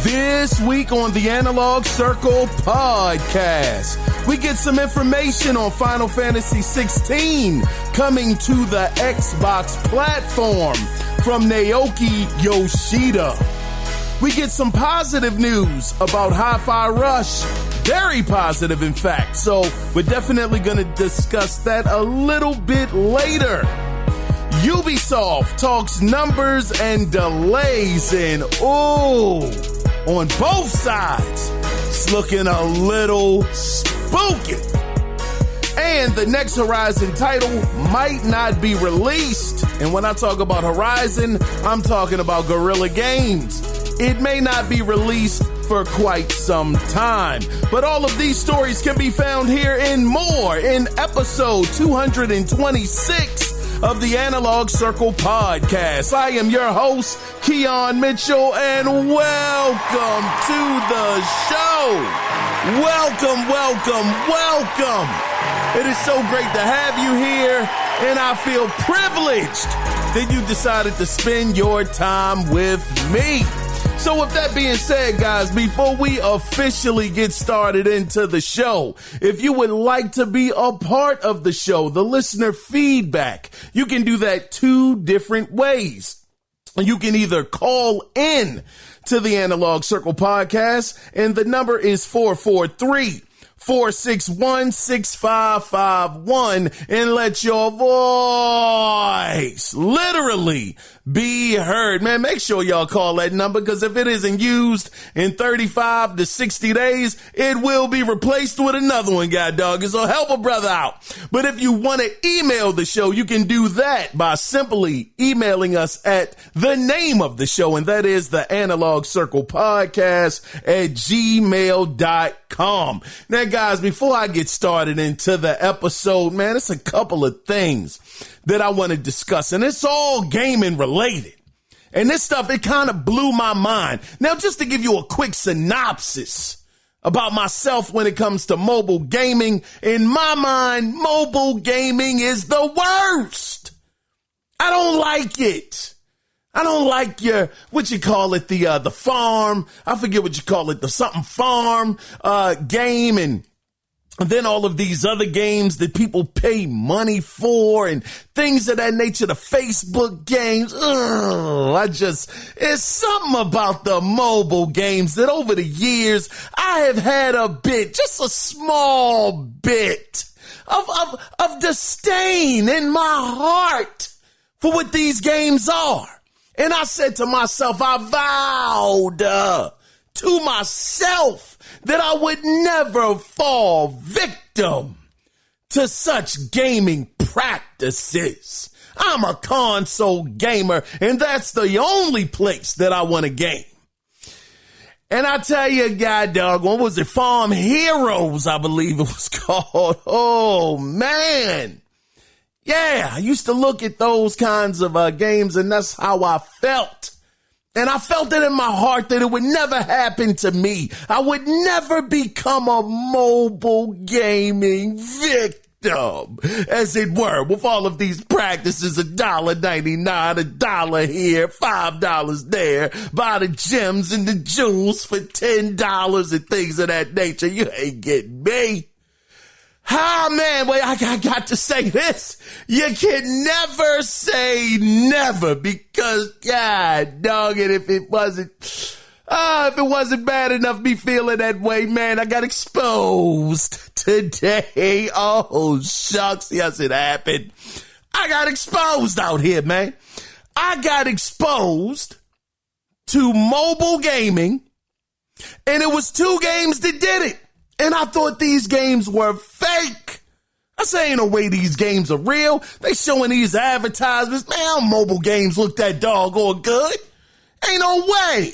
This week on the Analog Circle podcast, we get some information on Final Fantasy 16 coming to the Xbox platform from Naoki Yoshida. We get some positive news about Hi-Fi Rush. Very positive, in fact. So we're definitely going to discuss that a little bit later. Ubisoft talks numbers and delays, and on both sides, it's looking a little spooky. And the next Horizon title might not be released. And when I talk about Horizon, I'm talking about Guerrilla Games. It may not be released for quite some time. But all of these stories can be found here and more in episode 226 of the Analog Circle podcast. I am your host, Kiaun Mitchell, and welcome to the show. Welcome. It is so great to have you here, and I feel privileged that you decided to spend your time with me. So with that being said, guys, before we officially get started into the show, if you would like to be a part of the show, the listener feedback, you can do that two different ways. You can either call in to the Analog Circle podcast, and the number is 443-461-6551, and let your voice literally be heard. Man, make sure y'all call that number, because if it isn't used in 35 to 60 days, it will be replaced with another one, god dog. So help a brother out. But if you want to email the show, you can do that by simply emailing us at the name of the show, and that is the Analog Circle Podcast at gmail.com. Now, guys, before I get started into the episode, man, it's a couple of things that I want to discuss, and it's all gaming related. And this stuff, it kind of blew my mind. Now, just to give you a quick synopsis about myself when it comes to mobile gaming, in my mind, mobile gaming is the worst. I don't like it. I don't like the farm. I forget what you call it, the something farm game, and then all of these other games that people pay money for and things of that nature, the Facebook games. It's something about the mobile games that over the years I have had just a small bit of disdain in my heart for what these games are. And I said to myself, I vowed to myself that I would never fall victim to such gaming practices. I'm a console gamer, and that's the only place that I want to game. And I tell you, god dog, what was it? Farm Heroes, I believe it was called. Oh, man. Yeah, I used to look at those kinds of games, and that's how I felt. And I felt it in my heart that it would never happen to me. I would never become a mobile gaming victim, as it were, with all of these practices, $1.99, $1 here, $5 there, buy the gems and the jewels for $10 and things of that nature. You ain't getting me. Man, wait, I got to say this. You can never say never, because, god dog it, if it wasn't bad enough me feeling that way, man, I got exposed today. Oh, shucks. Yes, it happened. I got exposed out here, man. I got exposed to mobile gaming, and it was two games that did it. And I thought these games were fake. I say, ain't no way these games are real. They showing these advertisements. Man, mobile games look that doggone good. Ain't no way.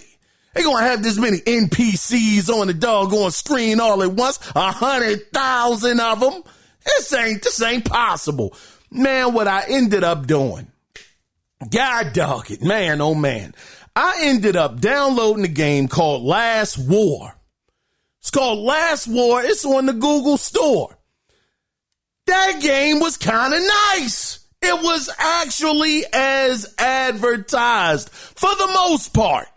They gonna have this many NPCs on the doggone screen all at once. 100,000 of them. This ain't possible. Man, what I ended up doing. God dog it. Man, oh man. I ended up downloading a game called Last War. It's called Last War. It's on the Google store. That game was kind of nice. It was actually as advertised for the most part.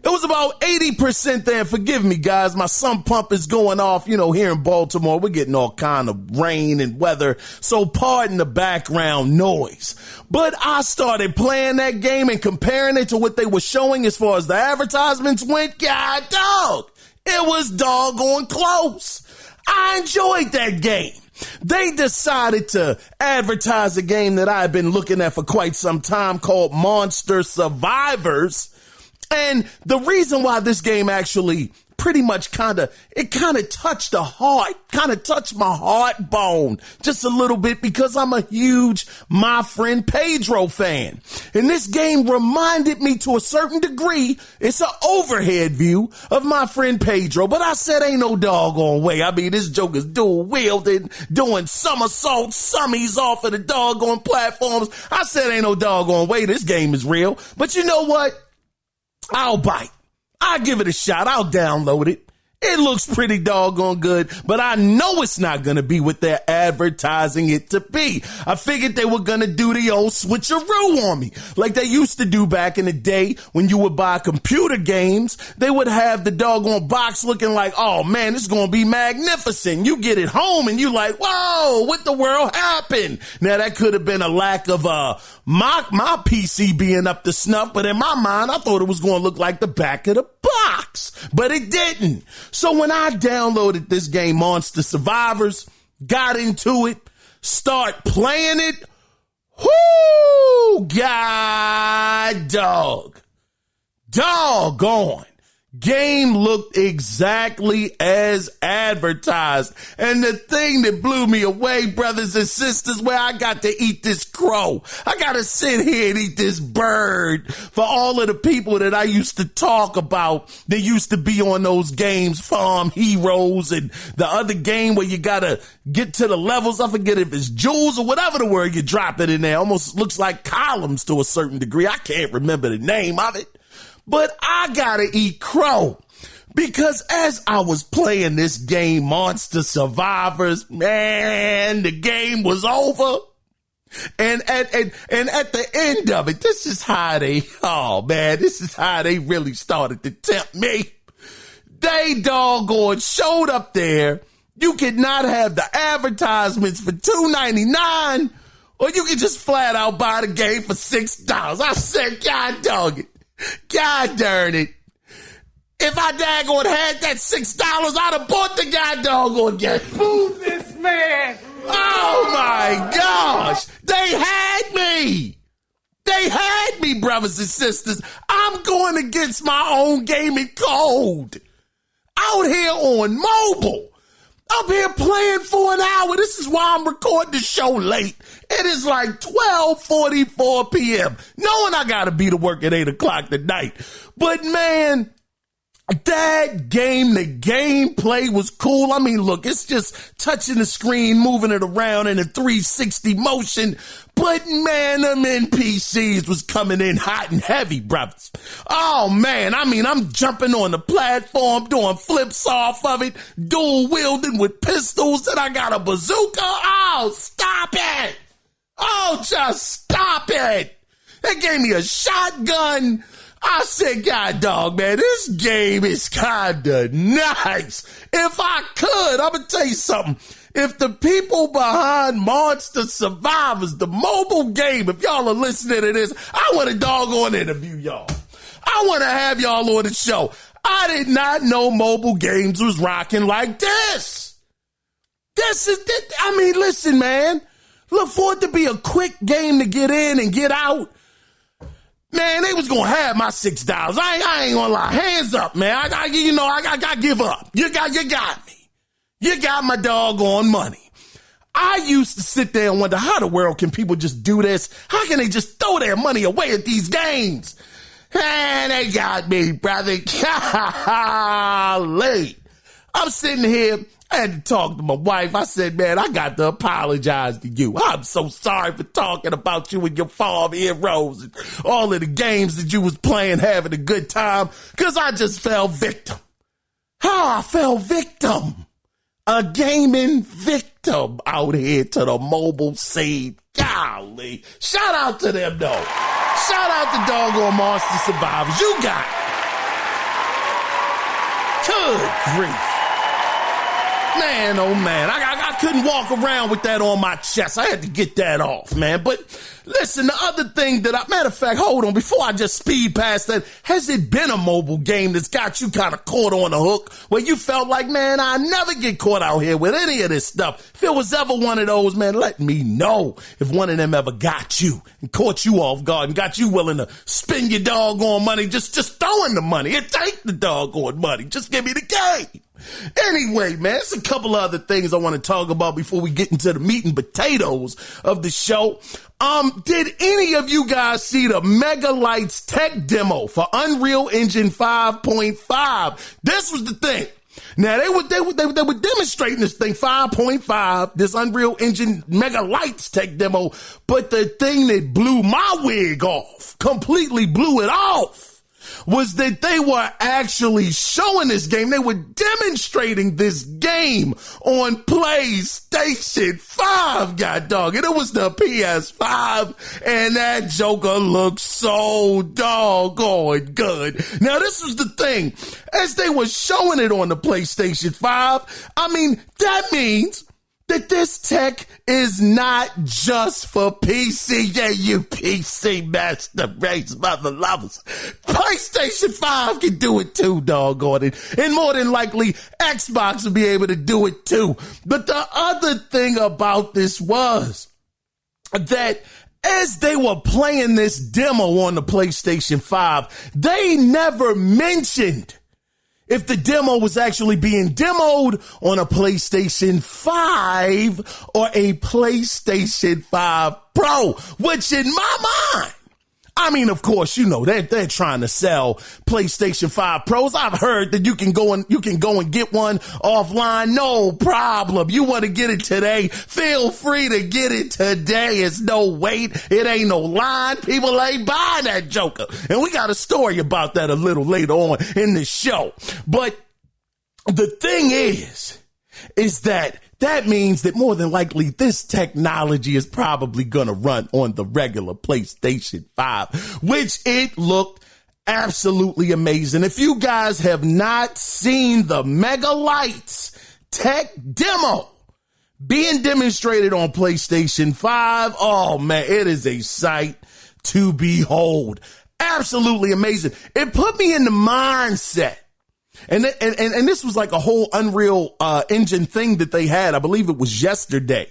It was about 80% there. Forgive me, guys. My sump pump is going off. You know, here in Baltimore, we're getting all kind of rain and weather. So pardon the background noise. But I started playing that game and comparing it to what they were showing as far as the advertisements went. God dog, it was doggone close. I enjoyed that game. They decided to advertise a game that I had been looking at for quite some time called Monster Survivors. And the reason why this game actually pretty much kind of touched the heart, kind of touched my heart bone just a little bit because I'm a huge My Friend Pedro fan. And this game reminded me to a certain degree, it's an overhead view of My Friend Pedro, but I said ain't no doggone way. I mean, this joker's dual wielding, doing somersaults, summies off of the doggone platforms. I said ain't no doggone way this game is real. But you know what? I'll bite. I'll give it a shot. I'll download it. It looks pretty doggone good, but I know it's not going to be what they're advertising it to be. I figured they were going to do the old switcheroo on me like they used to do back in the day when you would buy computer games. They would have the doggone box looking like, oh man, this is going to be magnificent. You get it home and you like, whoa, what the world happened? Now that could have been a lack of my PC being up to snuff, but in my mind, I thought it was going to look like the back of the box, but it didn't. So when I downloaded this game, Monster Survivors, got into it, start playing it, whoo, god doggone. Game looked exactly as advertised. And the thing that blew me away, brothers and sisters, where I got to eat this crow. I got to sit here and eat this bird for all of the people that I used to talk about that used to be on those games, Farm Heroes and the other game where you got to get to the levels. I forget if it's jewels or whatever the word you drop it in there. Almost looks like columns to a certain degree. I can't remember the name of it. But I gotta eat crow because as I was playing this game, Monster Survivors, man, the game was over. And at the end of it, this is how they really started to tempt me. They doggone showed up there. You could not have the advertisements for $2.99, or you could just flat out buy the game for $6. I said, God dog it. God darn it. If I daggone had that $6, I'd have bought the god doggone game. Who's this man? Oh my gosh. They had me. They had me, brothers and sisters. I'm going against my own gaming code. Out here on mobile. Up here playing for an hour. This is why I'm recording the show late. It is like 12:44 p.m. Knowing I got to be to work at 8 o'clock tonight. But man, that game, the gameplay was cool. I mean, look, it's just touching the screen, moving it around in a 360 motion. But man, them NPCs was coming in hot and heavy, brothers. Oh man, I mean, I'm jumping on the platform, doing flips off of it, dual wielding with pistols, and I got a bazooka. Oh, stop it. Oh, just stop it. They gave me a shotgun. I said, God dog, man, this game is kinda nice. If I could, I'm gonna tell you something. If the people behind Monster Survivors, the mobile game, if y'all are listening to this, I want a doggone interview, y'all. I want to have y'all on the show. I did not know mobile games was rocking like this. I mean, listen, man. Look for it to be a quick game to get in and get out. Man, they was going to have my $6. I ain't going to lie. Hands up, man. I got to give up. You got me. You got my doggone money. I used to sit there and wonder, how the world can people just do this? How can they just throw their money away at these games? And they got me, brother. Golly. I'm sitting here. I had to talk to my wife. I said, man, I got to apologize to you. I'm so sorry for talking about you and your Farm Heroes and all of the games that you was playing, having a good time, because I just fell victim. How I fell victim. A gaming victim out here to the mobile scene. Golly. Shout out to them, though. Shout out to doggone Monster Survivors. You got it. Good grief. Man, oh man, I couldn't walk around with that on my chest. I had to get that off, man. But listen, the other thing matter of fact, hold on, before I just speed past that, has it been a mobile game that's got you kind of caught on the hook where you felt like, man, I never get caught out here with any of this stuff? If it was ever one of those, man, let me know if one of them ever got you and caught you off guard and got you willing to spend your doggone money, just throwing the money and take the doggone money. Just give me the game. Anyway, man, there's a couple of other things I want to talk about before we get into the meat and potatoes of the show. Did any of you guys see the Mega Lights tech demo for Unreal Engine 5.5? This was the thing. Now they were demonstrating this thing 5.5, this Unreal Engine Mega Lights tech demo, but the thing that blew my wig off, completely blew it off, was that they were actually showing this game. They were demonstrating this game on PlayStation 5, god dog. And it was the PS5, and that joker looked so doggone good. Now, this was the thing. As they were showing it on the PlayStation 5, I mean, that means that this tech is not just for PC. Yeah, you PC master race mother lovers. PlayStation 5 can do it too, doggone it. And more than likely, Xbox will be able to do it too. But the other thing about this was that as they were playing this demo on the PlayStation 5, they never mentioned if the demo was actually being demoed on a PlayStation 5 or a PlayStation 5 Pro, which in my mind, I mean, of course, you know, they're trying to sell PlayStation 5 Pros. I've heard that you can go and get one offline. No problem. You want to get it today? Feel free to get it today. It's no wait. It ain't no line. People ain't buying that joker. And we got a story about that a little later on in the show. But the thing is that means that more than likely this technology is probably going to run on the regular PlayStation 5, which it looked absolutely amazing. If you guys have not seen the Mega Lights tech demo being demonstrated on PlayStation 5, oh man, it is a sight to behold. Absolutely amazing. It put me in the mindset. And this was like a whole Unreal Engine thing that they had. I believe it was yesterday.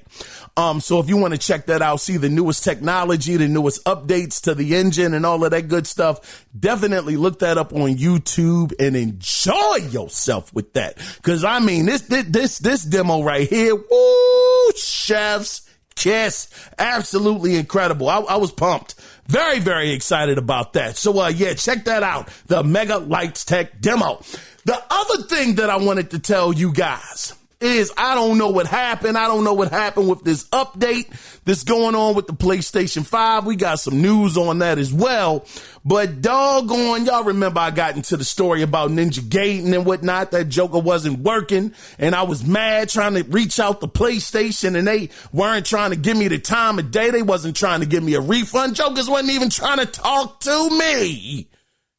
So if you want to check that out, see the newest technology, the newest updates to the engine and all of that good stuff, definitely look that up on YouTube and enjoy yourself with that. Cause I mean, this demo right here, woo, chef's kiss, absolutely incredible. I was pumped. Very, very excited about that. So, yeah, check that out. The Mega Lights Tech demo. The other thing that I wanted to tell you guys is I don't know what happened. I don't know what happened with this update that's going on with the PlayStation 5. We got some news on that as well. But doggone, y'all remember I got into the story about Ninja Gaiden and whatnot. That joker wasn't working and I was mad trying to reach out to PlayStation and they weren't trying to give me the time of day. They wasn't trying to give me a refund. Jokers wasn't even trying to talk to me.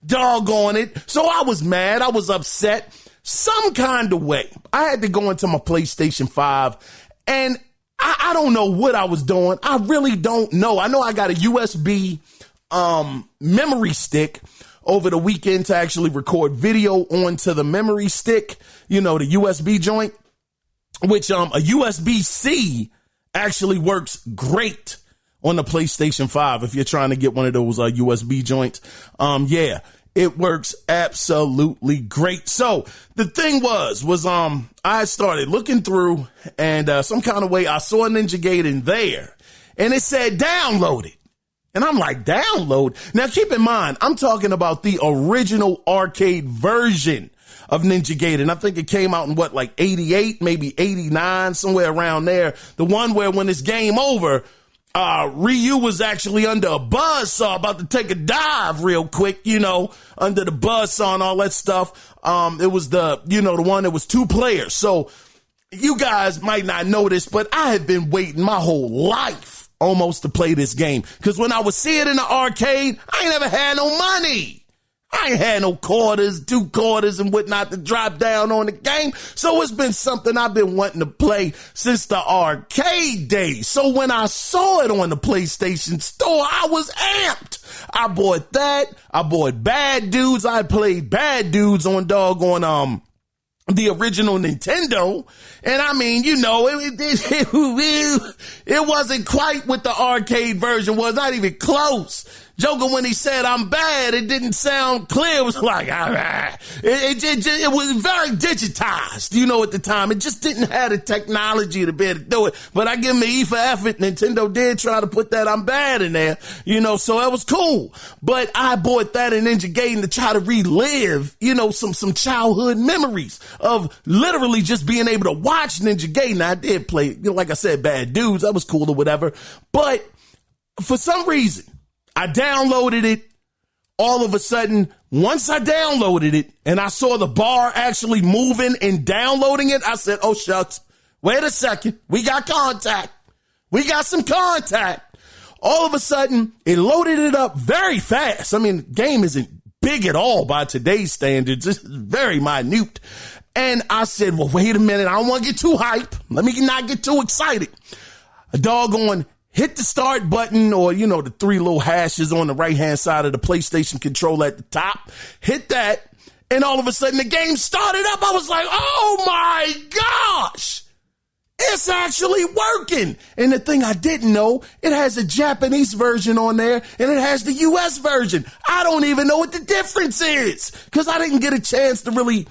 Doggone it. So I was mad. I was upset. Some kind of way. I had to go into my PlayStation 5 and I don't know what I was doing. I really don't know. I know I got a USB memory stick over the weekend to actually record video onto the memory stick, you know, the USB joint, which a USB-C actually works great on the PlayStation 5 if you're trying to get one of those USB joints. Yeah, it works absolutely great. So the thing was I started looking through and some kind of way I saw Ninja Gaiden there and it said download it. And I'm like, download? Now keep in mind, I'm talking about the original arcade version of Ninja Gaiden. I think it came out in like 88, maybe 89, somewhere around there. The one where when it's game over, Ryu was actually under a buzzsaw about to take a dive real quick, you know, under the buzzsaw and all that stuff. It was the one that was 2 players. So you guys might not know this, but I have been waiting my whole life almost to play this game. Cause when I would see it in the arcade, I ain't never had no money. I ain't had no quarters, 2 quarters and whatnot to drop down on the game. So it's been something I've been wanting to play since the arcade days. So when I saw it on the PlayStation Store, I was amped. I bought that. I bought Bad Dudes. I played Bad Dudes on doggone, the original Nintendo. And I mean, you know, it wasn't quite what the arcade version was, not even close. Joker, when he said I'm bad, it didn't sound clear. It was like, it was very digitized, you know, at the time. It just didn't have the technology to be able to do it. But I give him the E for effort. Nintendo did try to put that I'm bad in there, you know, so that was cool. But I bought that in Ninja Gaiden to try to relive, you know, some childhood memories of literally just being able to watch Ninja Gaiden. I did play, you know, like I said, Bad Dudes. That was cool or whatever. But for some reason, I downloaded it. All of a sudden, once I downloaded it and I saw the bar actually moving and downloading it, I said, oh, shucks, wait a second. We got contact. We got some contact. All of a sudden, it loaded it up very fast. I mean, the game isn't big at all by today's standards. It's very minute. And I said, well, wait a minute. I don't want to get too hype. Let me not get too excited. A doggone hit the start button, or, you know, the 3 little hashes on the right-hand side of the PlayStation controller at the top. Hit that, and all of a sudden the game started up. I was like, oh my gosh, it's actually working. And the thing I didn't know, it has a Japanese version on there, and it has the US version. I don't even know what the difference is, because I didn't get a chance to really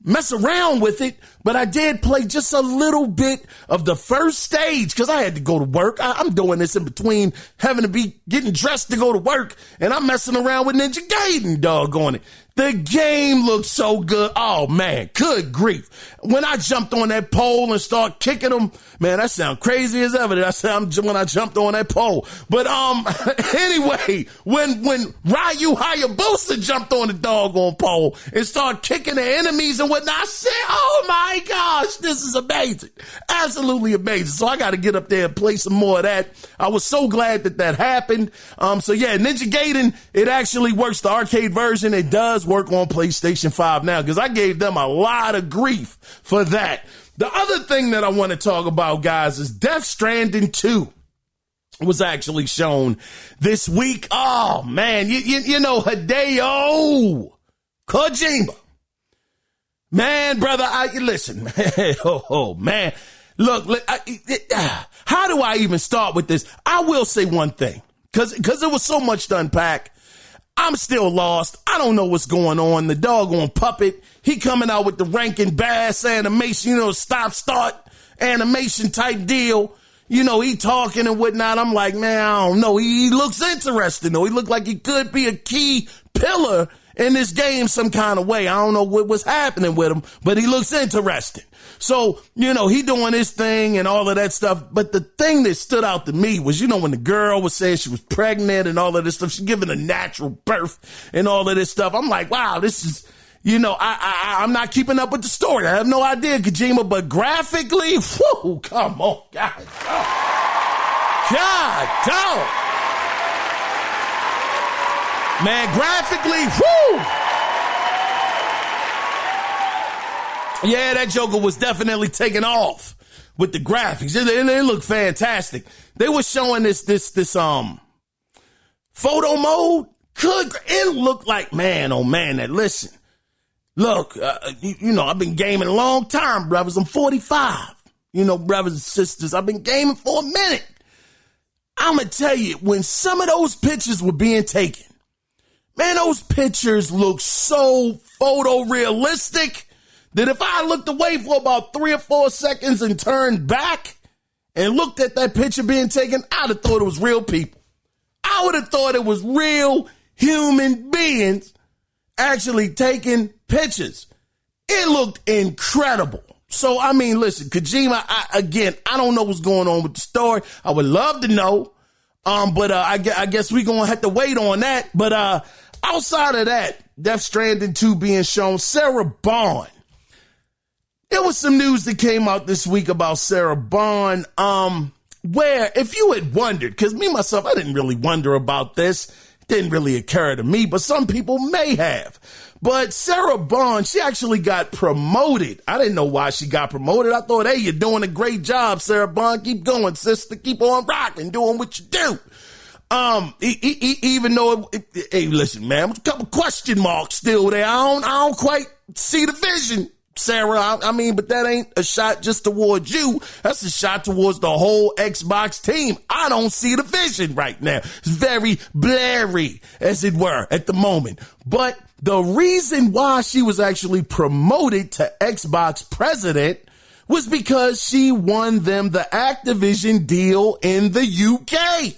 mess around with it, but I did play just a little bit of the first stage because I had to go to work. I'm doing this in between having to be getting dressed to go to work, and I'm messing around with Ninja Gaiden, doggone it. The game looks so good. Oh, man, good grief. When I jumped on that pole and started kicking them, man, that sounds crazy as ever. I said when I jumped on that pole. But anyway, when Ryu Hayabusa jumped on the doggone pole and started kicking the enemies and whatnot, I said, oh, my gosh, this is amazing. Absolutely amazing. So I got to get up there and play some more of that. I was so glad that happened. So, yeah, Ninja Gaiden, it actually works. The arcade version, it does work on PlayStation 5 now, because I gave them a lot of grief for that. The other thing that I want to talk about, guys, is Death Stranding 2 was actually shown this week. Oh, man, you know, Hideo Kojima. Man, brother, listen, man. Oh, man. Look, how do I even start with this? I will say one thing, because there was so much to unpack. I'm still lost. I don't know what's going on. The doggone puppet, he coming out with the Rankin Bass animation, you know, stop-start animation type deal. You know, he talking and whatnot. I'm like, man, I don't know. He looks interesting, though. He looked like he could be a key pillar in this game some kind of way. I don't know what was happening with him, but he looks interesting. So, you know, he doing his thing and all of that stuff. But the thing that stood out to me was, you know, when the girl was saying she was pregnant and all of this stuff, she's giving a natural birth and all of this stuff. I'm like, wow, this is, you know, I'm not keeping up with the story. I have no idea, Kojima, but graphically, whoo, come on, God, dog. Man, graphically, whoo. Yeah, that Joker was definitely taking off with the graphics. They look fantastic. They were showing this photo mode. It looked like, man, oh man, that listen. Look, you know, I've been gaming a long time, brothers. I'm 45. You know, brothers and sisters, I've been gaming for a minute. I'm going to tell you, when some of those pictures were being taken, man, those pictures look so photorealistic that if I looked away for about 3 or 4 seconds and turned back and looked at that picture being taken, I'd have thought it was real people. I would have thought it was real human beings actually taking pictures. It looked incredible. So, I mean, listen, Kojima, I don't know what's going on with the story. I would love to know. But I guess we're going to have to wait on that. But outside of that, Death Stranding 2 being shown, Sarah Bond. There was some news that came out this week about Sarah Bond, where if you had wondered, because me, myself, I didn't really wonder about this. didn't really occur to me, but some people may have. But Sarah Bond, she actually got promoted. I didn't know why she got promoted. I thought, hey, you're doing a great job, Sarah Bond. Keep going, sister. Keep on rocking, doing what you do. Even though, hey, listen, man, a couple question marks still there. I don't quite see the vision, Sarah. I mean, but that ain't a shot just towards you. That's a shot towards the whole Xbox team. I don't see the vision right now. It's very blurry, as it were, at the moment. But the reason why she was actually promoted to Xbox president was because she won them the Activision deal in the UK.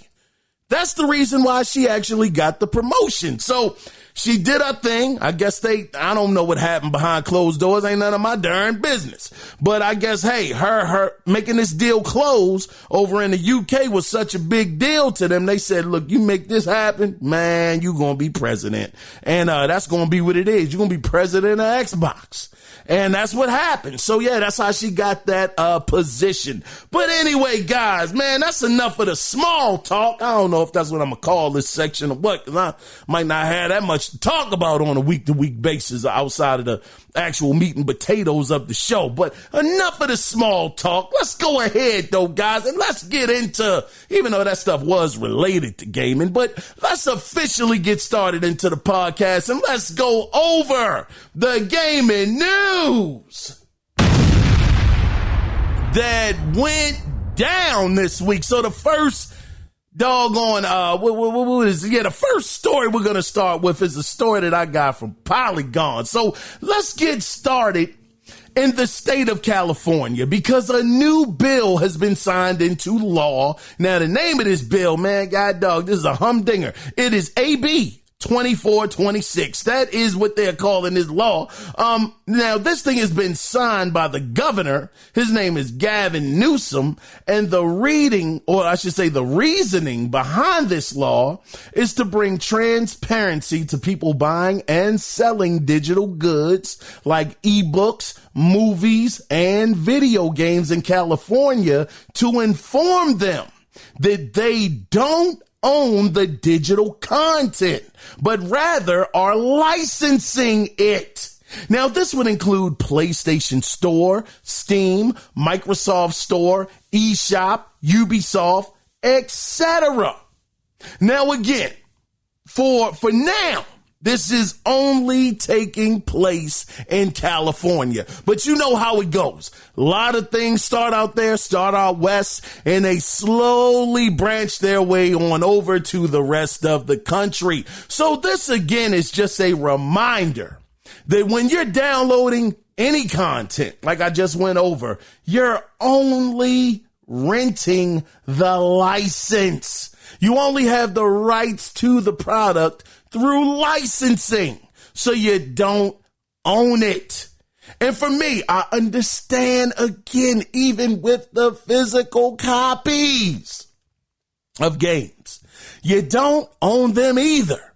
That's the reason why she actually got the promotion. So she did her thing. I guess I don't know what happened behind closed doors. Ain't none of my darn business. But I guess, hey, her making this deal close over in the UK was such a big deal to them. They said, look, you make this happen, man, you're going to be president. And that's going to be what it is. You're going to be president of Xbox. And that's what happened. So, yeah, that's how she got that position. But anyway, guys, man, that's enough of the small talk. I don't know if that's what I'm going to call this section or what, because I might not have that much to talk about on a week-to-week basis outside of the actual meat and potatoes of the show. But enough of the small talk. Let's go ahead, though, guys, and let's get into, even though that stuff was related to gaming, but let's officially get started into the podcast, and let's go over the gaming news that went down this week. So the first doggone, the first story we're going to start with is a story that I got from Polygon. So let's get started in the state of California, because a new bill has been signed into law. Now, the name of this bill, man, god dog, this is a humdinger. It is AB 2426. That is what they're calling this law. Now this thing has been signed by the governor. His name is Gavin Newsom, and the reasoning behind this law is to bring transparency to people buying and selling digital goods like ebooks, movies, and video games in California, to inform them that they don't own the digital content, but rather are licensing it. Now, this would include PlayStation Store, Steam, Microsoft Store, eShop, Ubisoft, etc. Now, again, for now, this is only taking place in California. But you know how it goes. A lot of things start out west, and they slowly branch their way on over to the rest of the country. So this, again, is just a reminder that when you're downloading any content, like I just went over, you're only renting the license. You only have the rights to the product through licensing, so you don't own it. And for me, I understand, again, even with the physical copies of games, you don't own them either.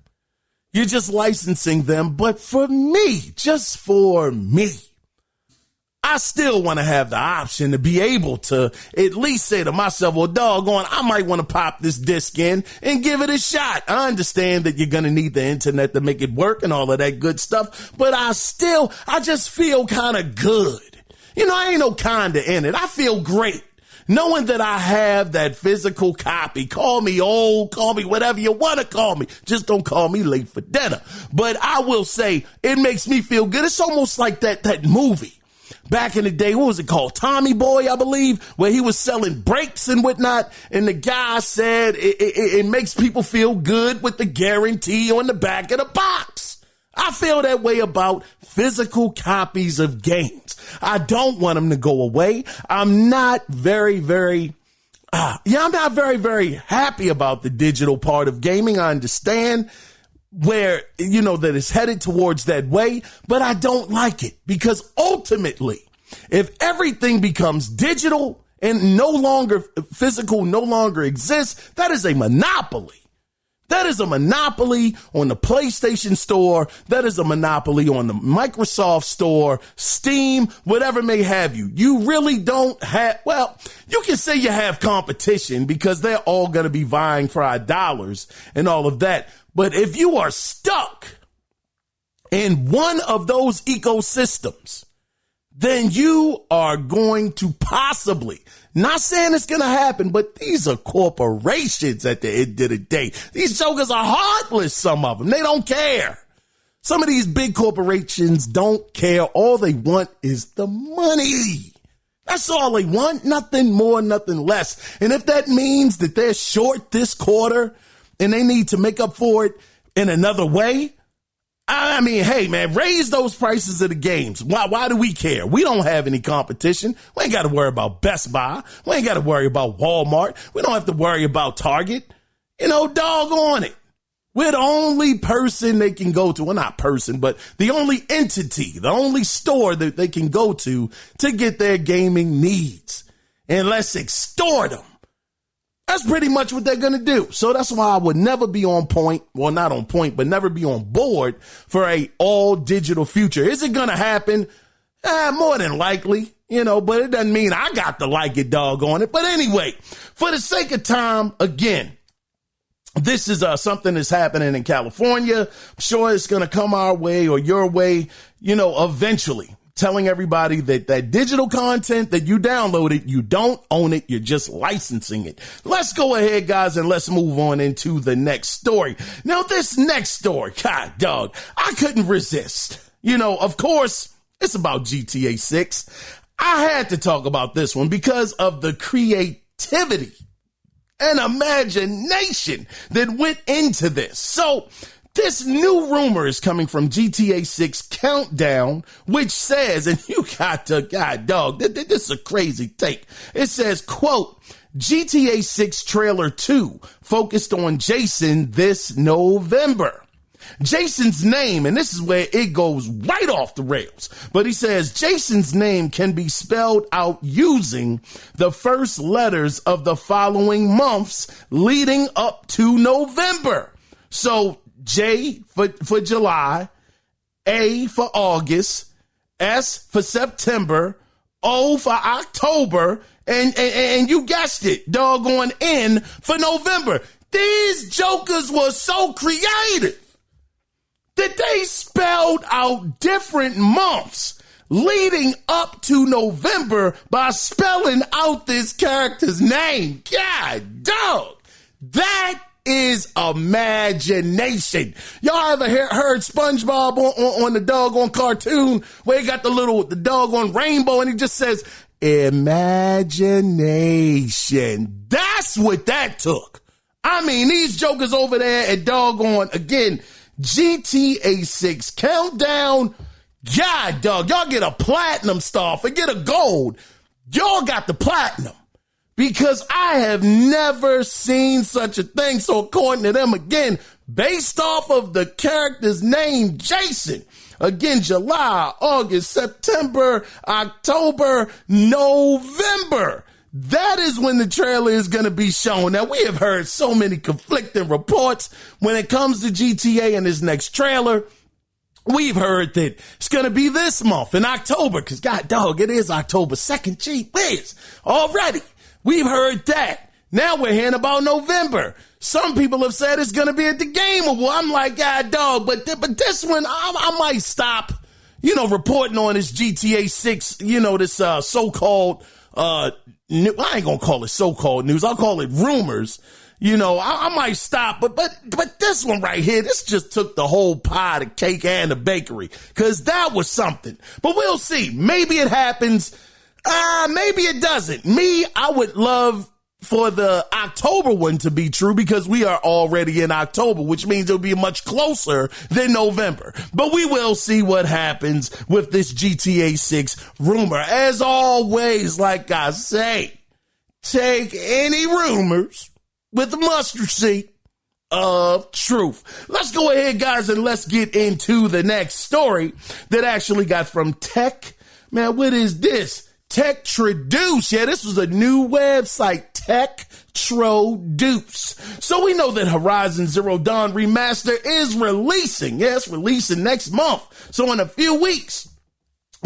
You're just licensing them. But for me, just for me, I still want to have the option to be able to at least say to myself, well, doggone, I might want to pop this disc in and give it a shot. I understand that you're going to need the internet to make it work and all of that good stuff, but I just feel kind of good. You know, I ain't no kinda in it. I feel great knowing that I have that physical copy. Call me old, call me whatever you want to call me. Just don't call me late for dinner. But I will say it makes me feel good. It's almost like that movie back in the day. What was it called? Tommy Boy, I believe, where he was selling brakes and whatnot. And the guy said it makes people feel good with the guarantee on the back of the box. I feel that way about physical copies of games. I don't want them to go away. I'm not very happy about the digital part of gaming. I understand where, you know, that it's headed towards that way, but I don't like it, because ultimately, if everything becomes digital and no longer physical, no longer exists, that is a monopoly. That is a monopoly on the PlayStation Store. That is a monopoly on the Microsoft Store, Steam, whatever may have you. You really don't have, well, you can say you have competition because they're all going to be vying for our dollars and all of that. But if you are stuck in one of those ecosystems, then you are going to possibly, not saying it's going to happen, but these are corporations at the end of the day. These jokers are heartless, some of them. They don't care. Some of these big corporations don't care. All they want is the money. That's all they want. Nothing more, nothing less. And if that means that they're short this quarter and they need to make up for it in another way, I mean, hey, man, raise those prices of the games. Why do we care? We don't have any competition. We ain't got to worry about Best Buy. We ain't got to worry about Walmart. We don't have to worry about Target. Doggone it. We're the only person they can go to. Well, not person, but the only entity, the only store that they can go to get their gaming needs. And let's extort them. That's pretty much what they're going to do. So that's why I would never be on point. Well, not on point, but never be on board for a all digital future. Is it going to happen? More than likely, but it doesn't mean I got to like it, doggone it. But anyway, for the sake of time, again, this is something that's happening in California. I'm sure it's going to come our way or your way, eventually. Telling everybody that digital content that you downloaded, you don't own it. You're just licensing it. Let's go ahead, guys, and let's move on into the next story. Now, this next story, God, dog, I couldn't resist. Of course, it's about GTA 6. I had to talk about this one because of the creativity and imagination that went into this. So, this new rumor is coming from GTA 6 Countdown, which says, and you got to, God, dog, this is a crazy take. It says, quote, GTA 6 trailer 2 focused on Jason this November. Jason's name, and this is where it goes right off the rails, but he says Jason's name can be spelled out using the first letters of the following months leading up to November. So, J for July, A for August, S for September, O for October, and you guessed it, doggone N for November. These jokers were so creative that they spelled out different months leading up to November by spelling out this character's name. God, dog, that is imagination. Y'all ever heard SpongeBob on the doggone cartoon where he got the doggone rainbow and he just says imagination? That's what that took. I mean, these jokers over there at doggone, again, GTA 6 Countdown. God, dog, y'all get a platinum star. Forget a gold. Y'all got the platinum. Because I have never seen such a thing. So according to them, again, based off of the character's name, Jason, again, July, August, September, October, November. That is when the trailer is going to be shown. Now, we have heard so many conflicting reports when it comes to GTA and this next trailer. We've heard that it's going to be this month in October because, God, dog, it is October 2nd. Gee whiz, already. We've heard that. Now we're hearing about November. Some people have said it's going to be at the Game Award. I'm like, God, dog, but this one, I might stop, reporting on this GTA 6, this so-called, I ain't going to call it so-called news. I'll call it rumors. I might stop, but this one right here, this just took the whole pie, the cake, and the bakery, because that was something. But we'll see. Maybe it happens. Maybe it doesn't. I would love for the October one to be true because we are already in October, which means it'll be much closer than November. But we will see what happens with this GTA 6 rumor. As always, like I say, take any rumors with a mustard seed of truth. Let's go ahead, guys, and let's get into the next story that actually got from Tech. Man, what is this? Tech Traduce. Yeah, this was a new website, Tech Traduce. So we know that Horizon Zero Dawn Remaster is releasing. Yes, releasing next month. So in a few weeks.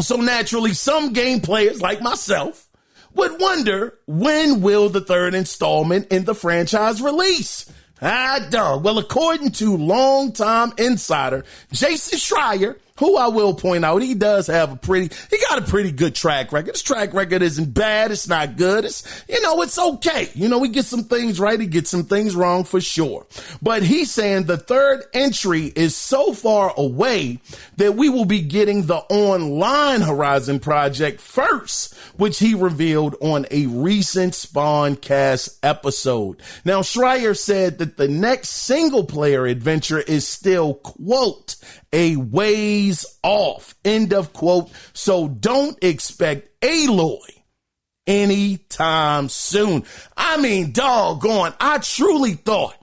So naturally, some game players like myself would wonder, when will the third installment in the franchise release? Dog. Well, according to longtime insider Jason Schreier, who I will point out, he does have he got a pretty good track record. His track record isn't bad. It's not good. It's okay. We get some things right. He gets some things wrong for sure. But he's saying the third entry is so far away that we will be getting the online Horizon project first, which he revealed on a recent Spawncast episode. Now, Schreier said that the next single player adventure is still, quote, a ways off, end of quote. So don't expect Aloy anytime soon. I mean, doggone, I truly thought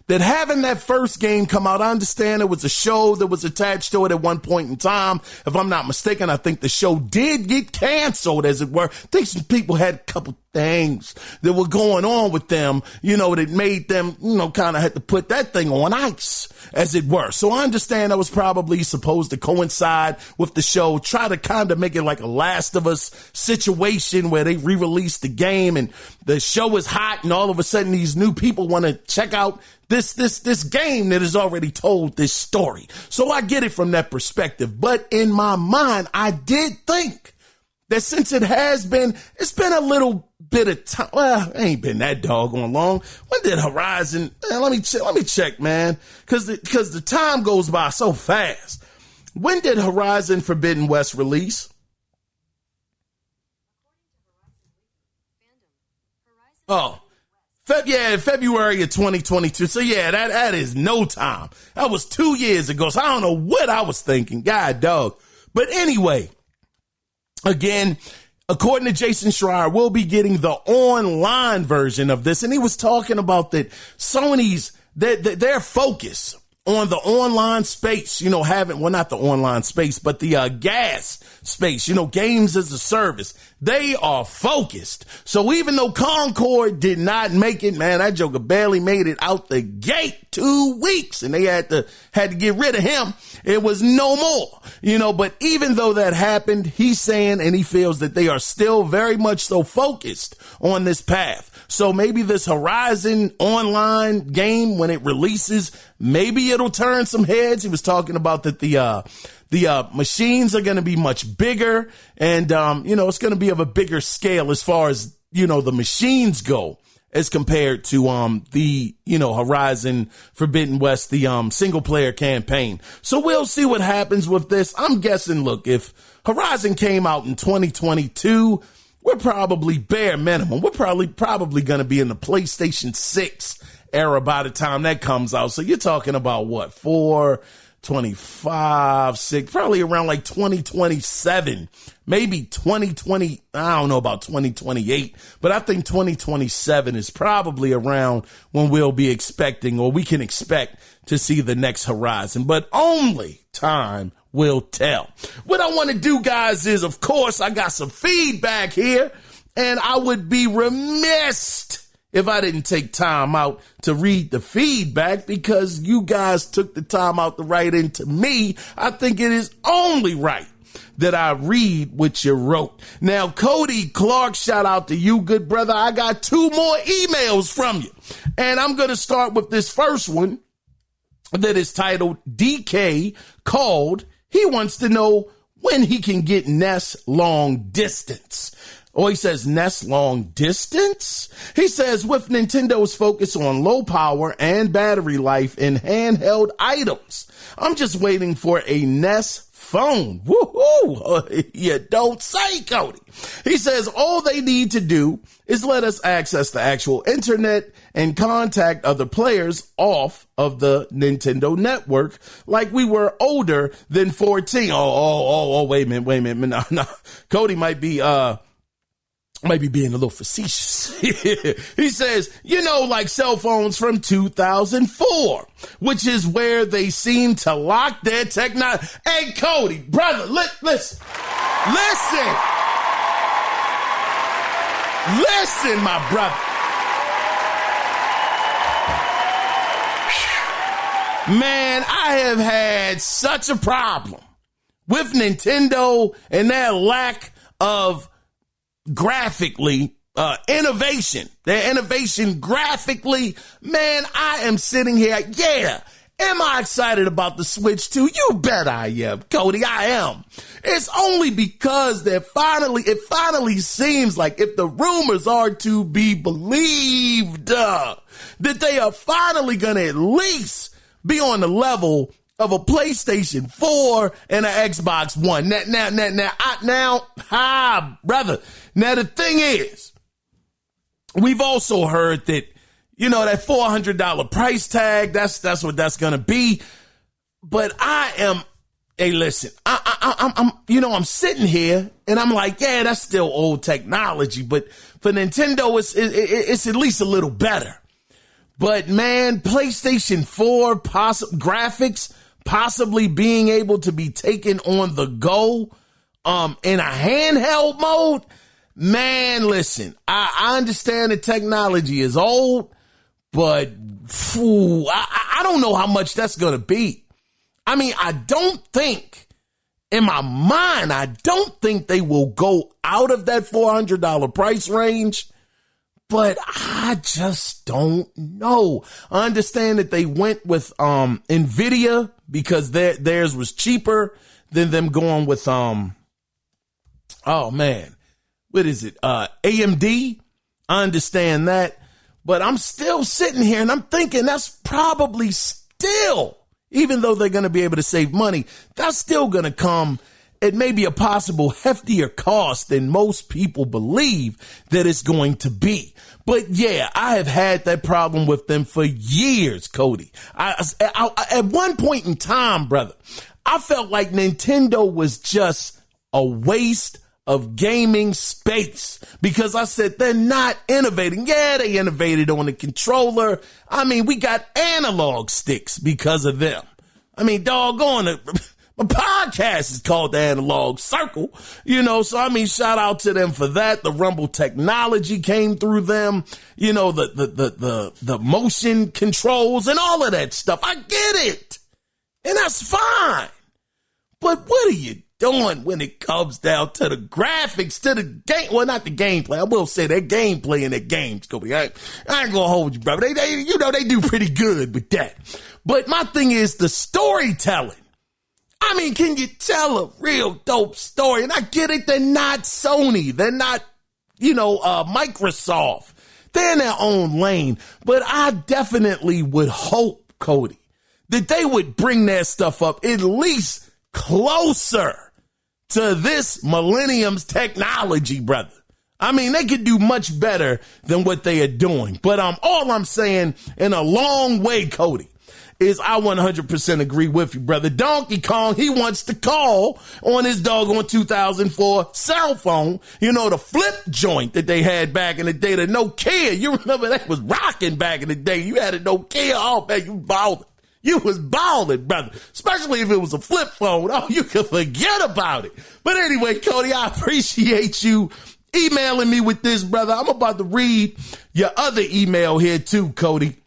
that having that first game come out, I understand it was a show that was attached to it at one point in time. If I'm not mistaken, I think the show did get canceled, as it were. I think some people had a couple things that were going on with them, that made them, kind of had to put that thing on ice, as it were. So I understand that was probably supposed to coincide with the show, try to kind of make it like a Last of Us situation where they re-released the game and the show is hot and all of a sudden these new people want to check out this game that has already told this story. So I get it from that perspective. But in my mind, I did think that since it's been a little bit of time. Well, it ain't been that doggone long. When did Horizon? Let me check, man, because the time goes by so fast. When did Horizon Forbidden West release? Oh, February of 2022. So yeah, that is no time. That was 2 years ago. So I don't know what I was thinking. God dog. But anyway, again, according to Jason Schreier, we'll be getting the online version of this. And he was talking about that Sony's, their focus on the online space, not the online space, but the gas space, games as a service. They are focused. So even though Concord did not make it, man, that joker barely made it out the gate 2 weeks and they had to get rid of him. It was no more, but even though that happened, he's saying, and he feels that they are still very much so focused on this path. So maybe this Horizon online game, when it releases, maybe it'll turn some heads. He was talking about that the machines are going to be much bigger and, it's going to be of a bigger scale as far as, the machines go as compared to, Horizon Forbidden West, the, single player campaign. So we'll see what happens with this. I'm guessing, look, if Horizon came out in 2022, we're probably bare minimum. We're probably going to be in the PlayStation 6 era by the time that comes out. So you're talking about what? 425, 6, probably around like 2027, maybe 2020. I don't know about 2028, but I think 2027 is probably around when we'll be expecting, or we can expect to see the next Horizon, but only time will tell. What I want to do, guys, is, of course, I got some feedback here, and I would be remiss if I didn't take time out to read the feedback, because you guys took the time out to write into me. I think it is only right that I read what you wrote. Now, Cody Clark, shout out to you, good brother. I got 2 more emails from you, and I'm going to start with this first one that is titled DK Called. He wants to know when he can get Ness Long Distance. Or he says Ness Long Distance? He says, with Nintendo's focus on low power and battery life in handheld items, I'm just waiting for a Ness phone. Woohoo! You don't say, Cody. He says all they need to do is let us access the actual internet and contact other players off of the Nintendo network like we were older than 14. Wait a minute. No. Cody might be being a little facetious. He says, like cell phones from 2004, which is where they seem to lock their technology. Hey, Cody, brother, listen. Listen, my brother. Man, I have had such a problem with Nintendo and their lack of graphically innovation. Their innovation graphically. Man, I am sitting here. Yeah. Am I excited about the Switch 2? You bet I am, Cody. I am. It's only because it finally seems like, if the rumors are to be believed, that they are finally going to at least be on the level of a PlayStation 4 and an Xbox One. Brother. Now, the thing is, we've also heard that, that $400 price tag, that's what that's going to be. But hey, listen, I'm sitting here and I'm like, yeah, that's still old technology. But for Nintendo, it's at least a little better. But man, PlayStation 4 graphics possibly being able to be taken on the go in a handheld mode. Man, listen, I understand the technology is old, but I don't know how much that's going to be. I mean, in my mind, I don't think they will go out of that $400 price range. But I just don't know. I understand that they went with NVIDIA because theirs was cheaper than them going with AMD. I understand that. But I'm still sitting here and I'm thinking that's probably still, even though they're going to be able to save money, that's still going to come at maybe a possible heftier cost than most people believe that it's going to be. But yeah, I have had that problem with them for years, Cody. At one point in time, brother, I felt like Nintendo was just a waste of gaming space because I said they're not innovating. Yeah, they innovated on the controller. I mean, we got analog sticks because of them. I mean, doggone it. My podcast is called The Analog Circle, so I mean, shout out to them for that. The Rumble technology came through them, the motion controls and all of that stuff. I get it. And that's fine. But what are you doing when it comes down to the graphics, to the game? Well, not the gameplay. I will say that gameplay in their games, Kobe. I ain't gonna hold you, brother. They do pretty good with that. But my thing is the storytelling. I mean, can you tell a real dope story? And I get it. They're not Sony. They're not, Microsoft. They're in their own lane. But I definitely would hope, Cody, that they would bring their stuff up at least closer to this millennium's technology, brother. I mean, they could do much better than what they are doing. But all I'm saying in a long way, Cody, is I 100% agree with you, brother. Donkey Kong, he wants to call on his doggone 2004 cell phone, the flip joint that they had back in the day, the Nokia. You remember that was rocking back in the day. You had a Nokia. Oh, man, you balling. You was balling, brother, especially if it was a flip phone. Oh, you could forget about it. But anyway, Cody, I appreciate you emailing me with this, brother. I'm about to read your other email here too, Cody.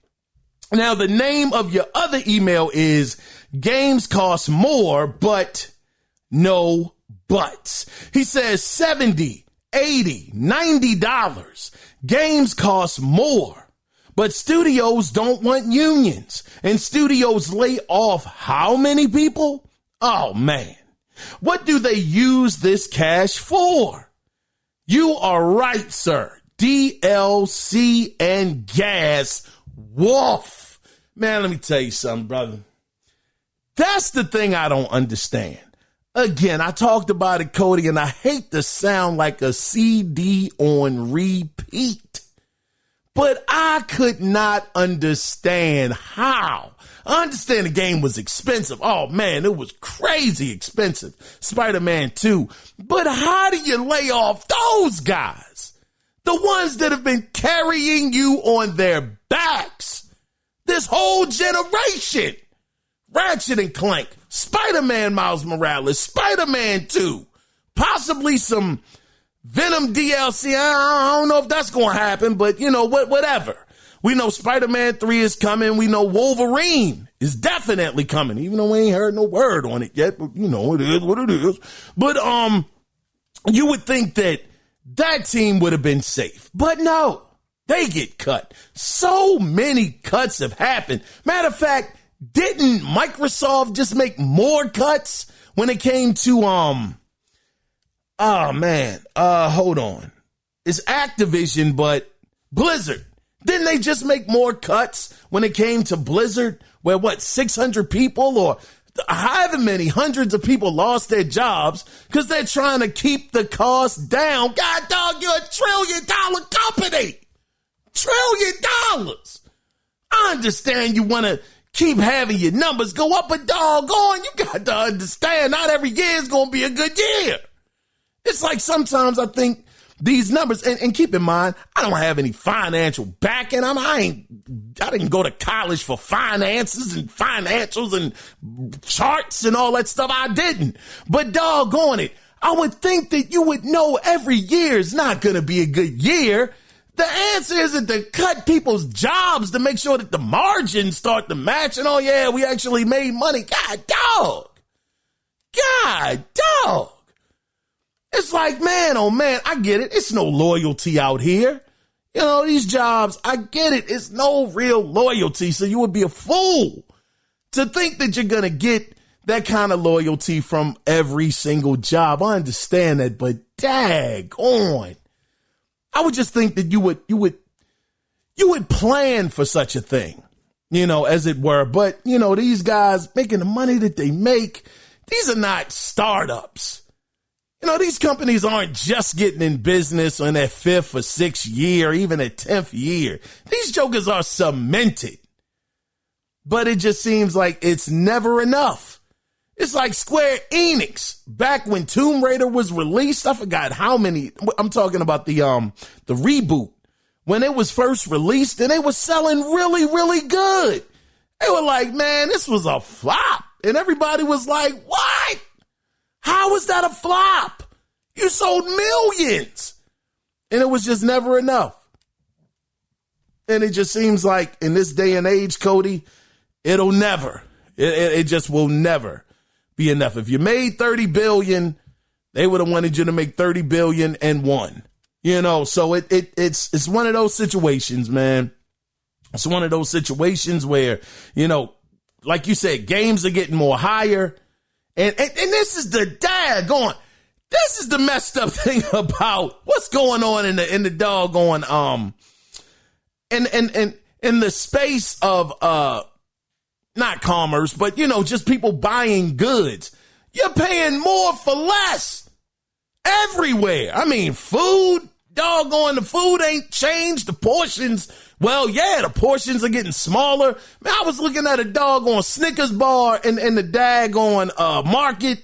Now, the name of your other email is Games Cost More, but no buts. He says $70, $80, $90. Games cost more, but studios don't want unions, and studios lay off how many people? Oh, man. What do they use this cash for? You are right, sir. DLC and gas. Woof. Man, let me tell you something, brother. That's the thing I don't understand. Again, I talked about it, Cody, and I hate to sound like a CD on repeat, but I could not understand how. I understand the game was expensive. Oh, man, it was crazy expensive. Spider-Man 2. But how do you lay off those guys? The ones that have been carrying you on their backs this whole generation. Ratchet and Clank, Spider-Man Miles Morales, Spider-Man 2, possibly some Venom DLC, I don't know if that's going to happen, but whatever. We know Spider-Man 3 is coming. We know Wolverine is definitely coming, even though we ain't heard no word on it yet, but it is what it is. But, you would think that team would have been safe, but no, they get cut. So many cuts have happened. Matter of fact, didn't Microsoft just make more cuts when it came to, hold on. It's Activision, but Blizzard. Didn't they just make more cuts when it came to Blizzard, where 600 people or however many hundreds of people lost their jobs because they're trying to keep the cost down? God dog, you're $1 trillion company. $1 trillion. I understand you want to keep having your numbers go up, but doggone, you got to understand not every year is going to be a good year. It's like sometimes I think these numbers, and keep in mind, I don't have any financial backing. I didn't go to college for finances and financials and charts and all that stuff. I didn't. But doggone it, I would think that you would know every year is not going to be a good year. The answer isn't to cut people's jobs to make sure that the margins start to match. And we actually made money. God dog. It's like, man, oh man, I get it. It's no loyalty out here. These jobs, I get it. It's no real loyalty. So you would be a fool to think that you're going to get that kind of loyalty from every single job. I understand that, but daggone. I would just think that you would plan for such a thing, as it were. But, these guys making the money that they make, these are not startups. These companies aren't just getting in business on their 5th or 6th year, even their 10th year. These jokers are cemented. But it just seems like it's never enough. It's like Square Enix. Back when Tomb Raider was released, I forgot how many. I'm talking about the reboot. When it was first released, and they were selling really, really good. They were like, man, this was a flop. And everybody was like, what? How was that a flop? You sold millions. And it was just never enough. And it just seems like in this day and age, Cody, it'll never. It just will never be enough. If you made 30 billion, they would have wanted you to make 30 billion and won. So it's one of those situations, man. It's one of those situations where, like you said, games are getting more higher. And this is the this is the messed up thing about what's going on in the doggone, in the space of, not commerce, but just people buying goods. You're paying more for less everywhere. I mean, food, doggone, the food ain't changed. The portions, the portions are getting smaller. Man, I was looking at a doggone Snickers bar in the daggone market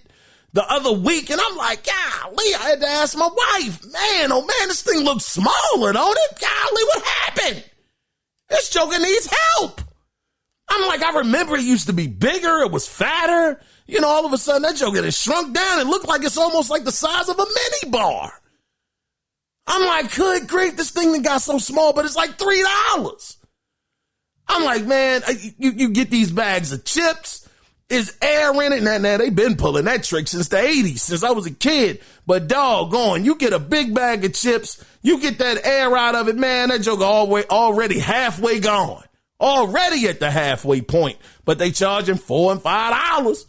the other week, and I'm like, golly, I had to ask my wife, man, oh man, this thing looks smaller, don't it? Golly, what happened? This joker needs help. I'm like, I remember it used to be bigger, it was fatter. All of a sudden that joker has shrunk down and looked like it's almost like the size of a mini bar. I'm like, good grief, this thing that got so small, but it's like $3. I'm like, man, you get these bags of chips, is air in it. Now they've been pulling that trick since the 80s, since I was a kid. But doggone, you get a big bag of chips, you get that air out of it, man, that joke already halfway gone. Already at the halfway point. But they charging $4 and $5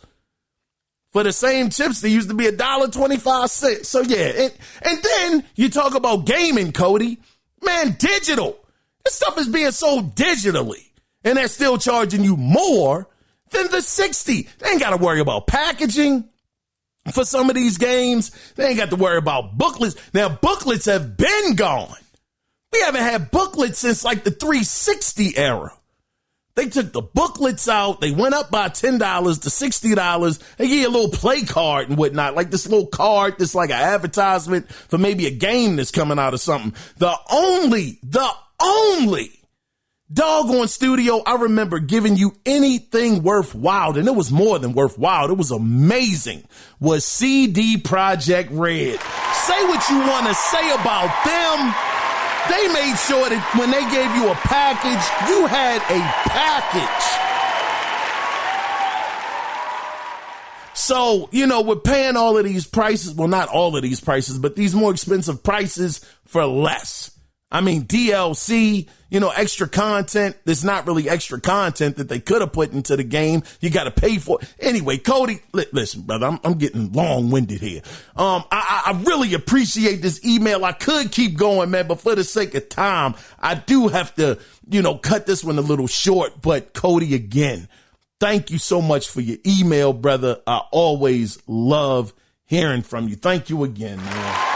for the same chips. They used to be $1.25. So yeah, and then you talk about gaming, Cody. Man, digital. This stuff is being sold digitally, and they're still charging you more than the 60. They ain't got to worry about packaging for some of these games. They ain't got to worry about booklets. Now, booklets have been gone. We haven't had booklets since like the 360 era. They took the booklets out. They went up by $10 to $60. They give you a little play card and whatnot, like this little card that's like an advertisement for maybe a game that's coming out or something. The only doggone studio I remember giving you anything worthwhile, and it was more than worthwhile, it was amazing, was CD Projekt Red. Say what you want to say about them. They made sure that when they gave you a package, you had a package. So, we're paying all of these prices. Well, not all of these prices, but these more expensive prices for less. I mean, DLC, extra content. There's not really extra content that they could have put into the game. You got to pay for it. Anyway, Cody, listen, brother, I'm getting long-winded here. I really appreciate this email. I could keep going, man, but for the sake of time, I do have to, cut this one a little short. But Cody, again, thank you so much for your email, brother. I always love hearing from you. Thank you again, man.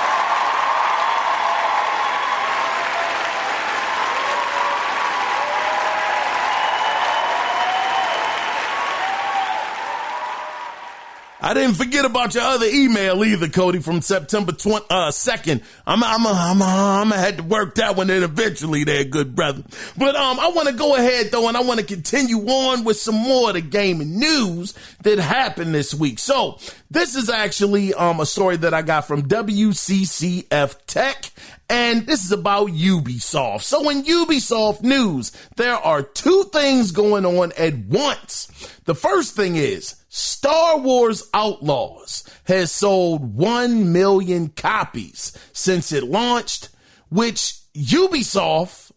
I didn't forget about your other email either, Cody, from September 2nd. I'm gonna have to work that one in eventually there, good brother. But I want to go ahead, though, and I want to continue on with some more of the gaming news that happened this week. So this is actually a story that I got from WCCF Tech, and this is about Ubisoft. So in Ubisoft news, there are two things going on at once. The first thing is Star Wars Outlaws has sold 1 million copies since it launched, which Ubisoft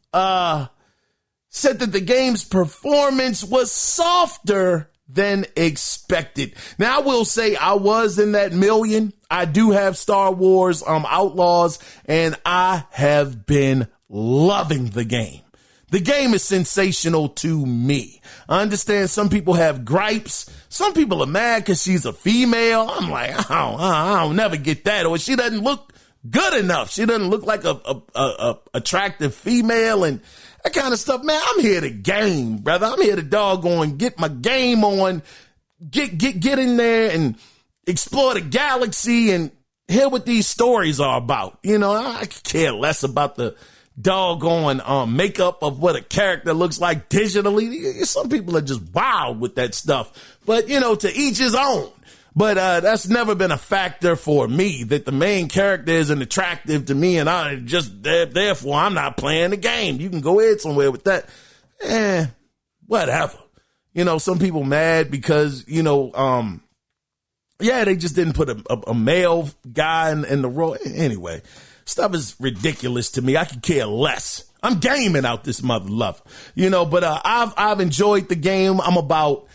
said that the game's performance was softer than expected. Now, I will say I was in that million. I do have Star Wars Outlaws, and I have been loving the game. The game is sensational to me. I understand some people have gripes. Some people are mad because she's a female. I'm like, I don't never get that. Or she doesn't look good enough. She doesn't look like a attractive female and that kind of stuff. Man, I'm here to game, brother. I'm here to doggone get my game on, get in there and explore the galaxy and hear what these stories are about. I could care less about the doggone makeup of what a character looks like digitally. Some people are just wild with that stuff, but to each his own. But that's never been a factor for me, that the main character isn't attractive to me, and I just therefore I'm not playing the game. You can go ahead somewhere with that. Whatever. Some people mad because they just didn't put a male guy in the role. Anyway, stuff is ridiculous to me. I could care less. I'm gaming out this mother lover, but I've enjoyed the game. I'm about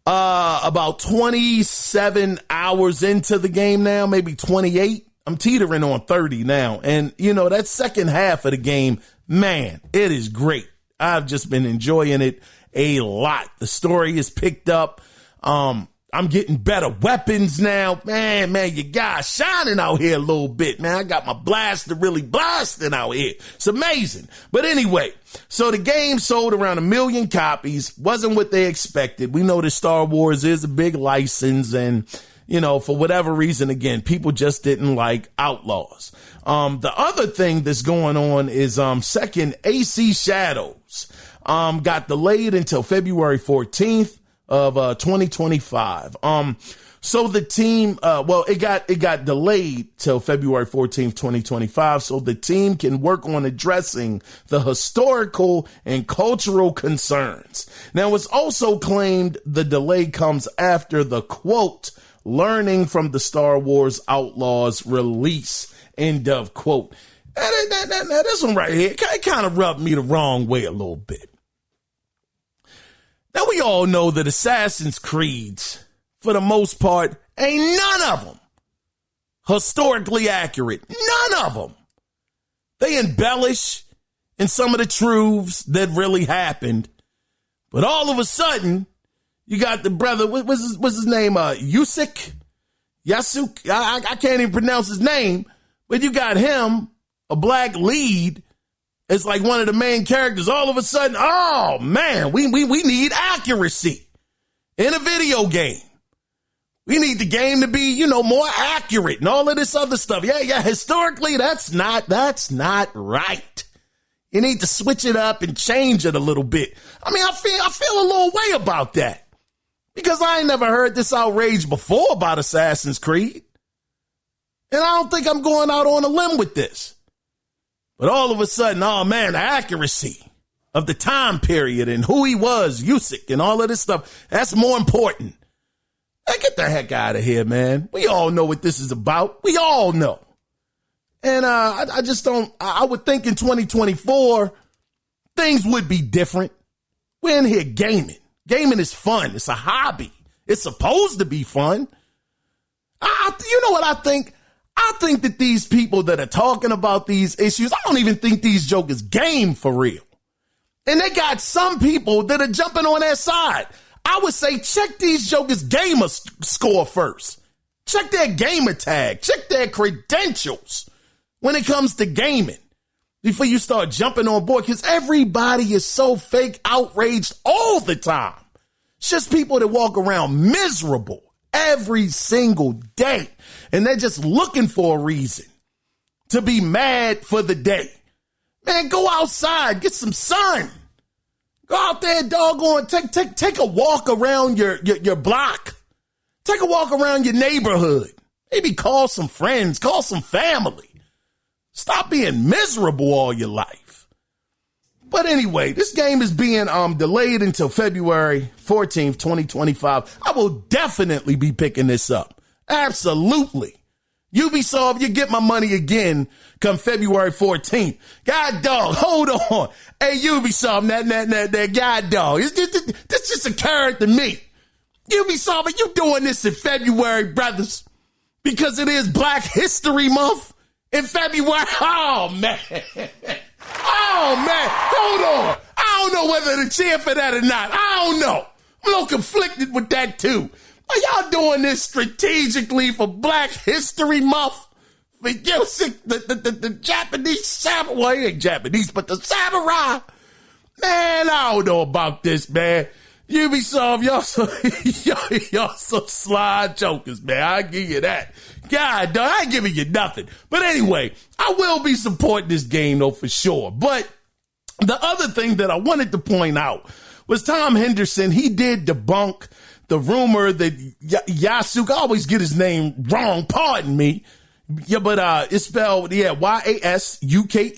27 hours into the game now, maybe 28. I'm teetering on 30 now. And that second half of the game, man, it is great. I've just been enjoying it a lot. The story is picked up. I'm getting better weapons now. Man, you guys shining out here a little bit, man. I got my blaster really blasting out here. It's amazing. But anyway, so the game sold around 1 million copies. Wasn't what they expected. We know that Star Wars is a big license and, for whatever reason, again, people just didn't like Outlaws. The other thing that's going on is, second AC Shadows, got delayed until February 14th. Of 2025. So the team, it got delayed till February 14th, 2025. So the team can work on addressing the historical and cultural concerns. Now, it's also claimed the delay comes after the quote, learning from the Star Wars Outlaws release, end of quote. This one right here, it kind of rubbed me the wrong way a little bit. Now, we all know that Assassin's Creeds, for the most part, ain't none of them historically accurate. None of them. They embellish in some of the truths that really happened. But all of a sudden, you got the brother, what's his name? Yasuk? I can't even pronounce his name. But you got him, a black lead, it's like one of the main characters. All of a sudden, oh man, we need accuracy in a video game. We need the game to be, more accurate and all of this other stuff. Yeah. Historically, that's not right. You need to switch it up and change it a little bit. I mean, I feel a little way about that because I ain't never heard this outrage before about Assassin's Creed. And I don't think I'm going out on a limb with this. But all of a sudden, oh man, the accuracy of the time period and who he was, Usyk, and all of this stuff, that's more important. Hey, get the heck out of here, man. We all know what this is about. We all know. And I just don't, I would think in 2024, things would be different. We're in here gaming. Gaming is fun. It's a hobby. It's supposed to be fun. You know what I think? I think that these people that are talking about these issues, I don't even think these jokers game for real. And they got some people that are jumping on their side. I would say check these jokers' gamer score first. Check their gamer tag. Check their credentials when it comes to gaming before you start jumping on board, because everybody is so fake outraged all the time. It's just people that walk around miserable every single day, and they're just looking for a reason to be mad for the day. Man, go outside, get some sun. Go out there, doggone, take a walk around your block. Take a walk around your neighborhood. Maybe call some friends, call some family. Stop being miserable all your life. But anyway, this game is being delayed until February 14th, 2025. I will definitely be picking this up. Absolutely. Ubisoft, you get my money again come February 14th. God dog, hold on. Hey, Ubisoft, that God dog. This just occurred to me. Ubisoft, are you doing this in February, brothers? Because it is Black History Month in February. Oh, man. Oh, man. Hold on. I don't know whether to cheer for that or not. I don't know. I'm a little conflicted with that, too. Are y'all doing this strategically for Black History Month? For Usyk, the Japanese samurai, well, he ain't Japanese, but the samurai. Man, I don't know about this, man. Ubisoft, y'all some sly jokers, man. I give you that. God, dog, I ain't giving you nothing. But anyway, I will be supporting this game, though, for sure. But the other thing that I wanted to point out was Tom Henderson. He did debunk the rumor that Yasuke, I always get his name wrong, pardon me. Yeah, but it's spelled, Yasuke,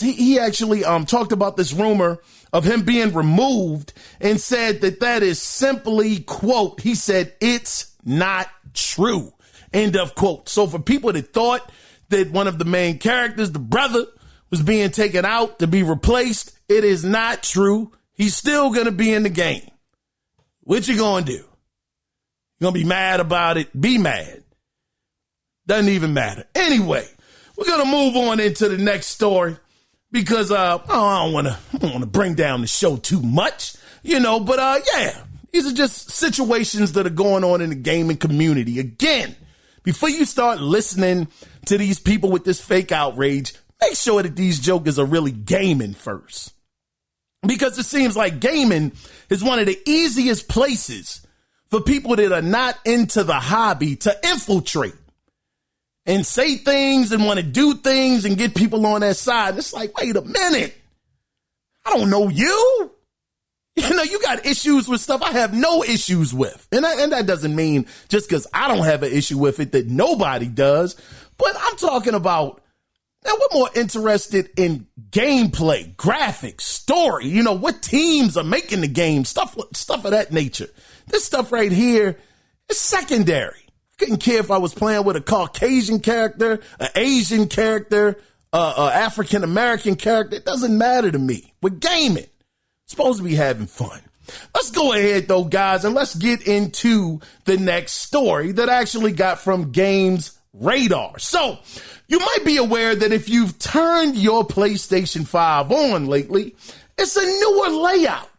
he actually talked about this rumor of him being removed and said that is simply, quote, he said, it's not true, end of quote. So for people that thought that one of the main characters, the brother, was being taken out to be replaced, it is not true. He's still going to be in the game. What you going to do? You going to be mad about it? Be mad. Doesn't even matter. Anyway, we're going to move on into the next story because I don't want to bring down the show too much, but yeah, these are just situations that are going on in the gaming community. Again, before you start listening to these people with this fake outrage, make sure that these jokers are really gaming first. Because it seems like gaming is one of the easiest places for people that are not into the hobby to infiltrate and say things and want to do things and get people on their side. It's like, wait a minute. I don't know you. You got issues with stuff I have no issues with. And that doesn't mean just because I don't have an issue with it that nobody does. But I'm talking about, now we're more interested in gameplay, graphics, story, what teams are making the game, stuff of that nature. This stuff right here is secondary. I couldn't care if I was playing with a Caucasian character, an Asian character, African-American character. It doesn't matter to me. We're gaming. Supposed to be having fun. Let's go ahead though, guys, and let's get into the next story that I actually got from Games Radar. So you might be aware that if you've turned your PlayStation 5 on lately, it's a newer layout.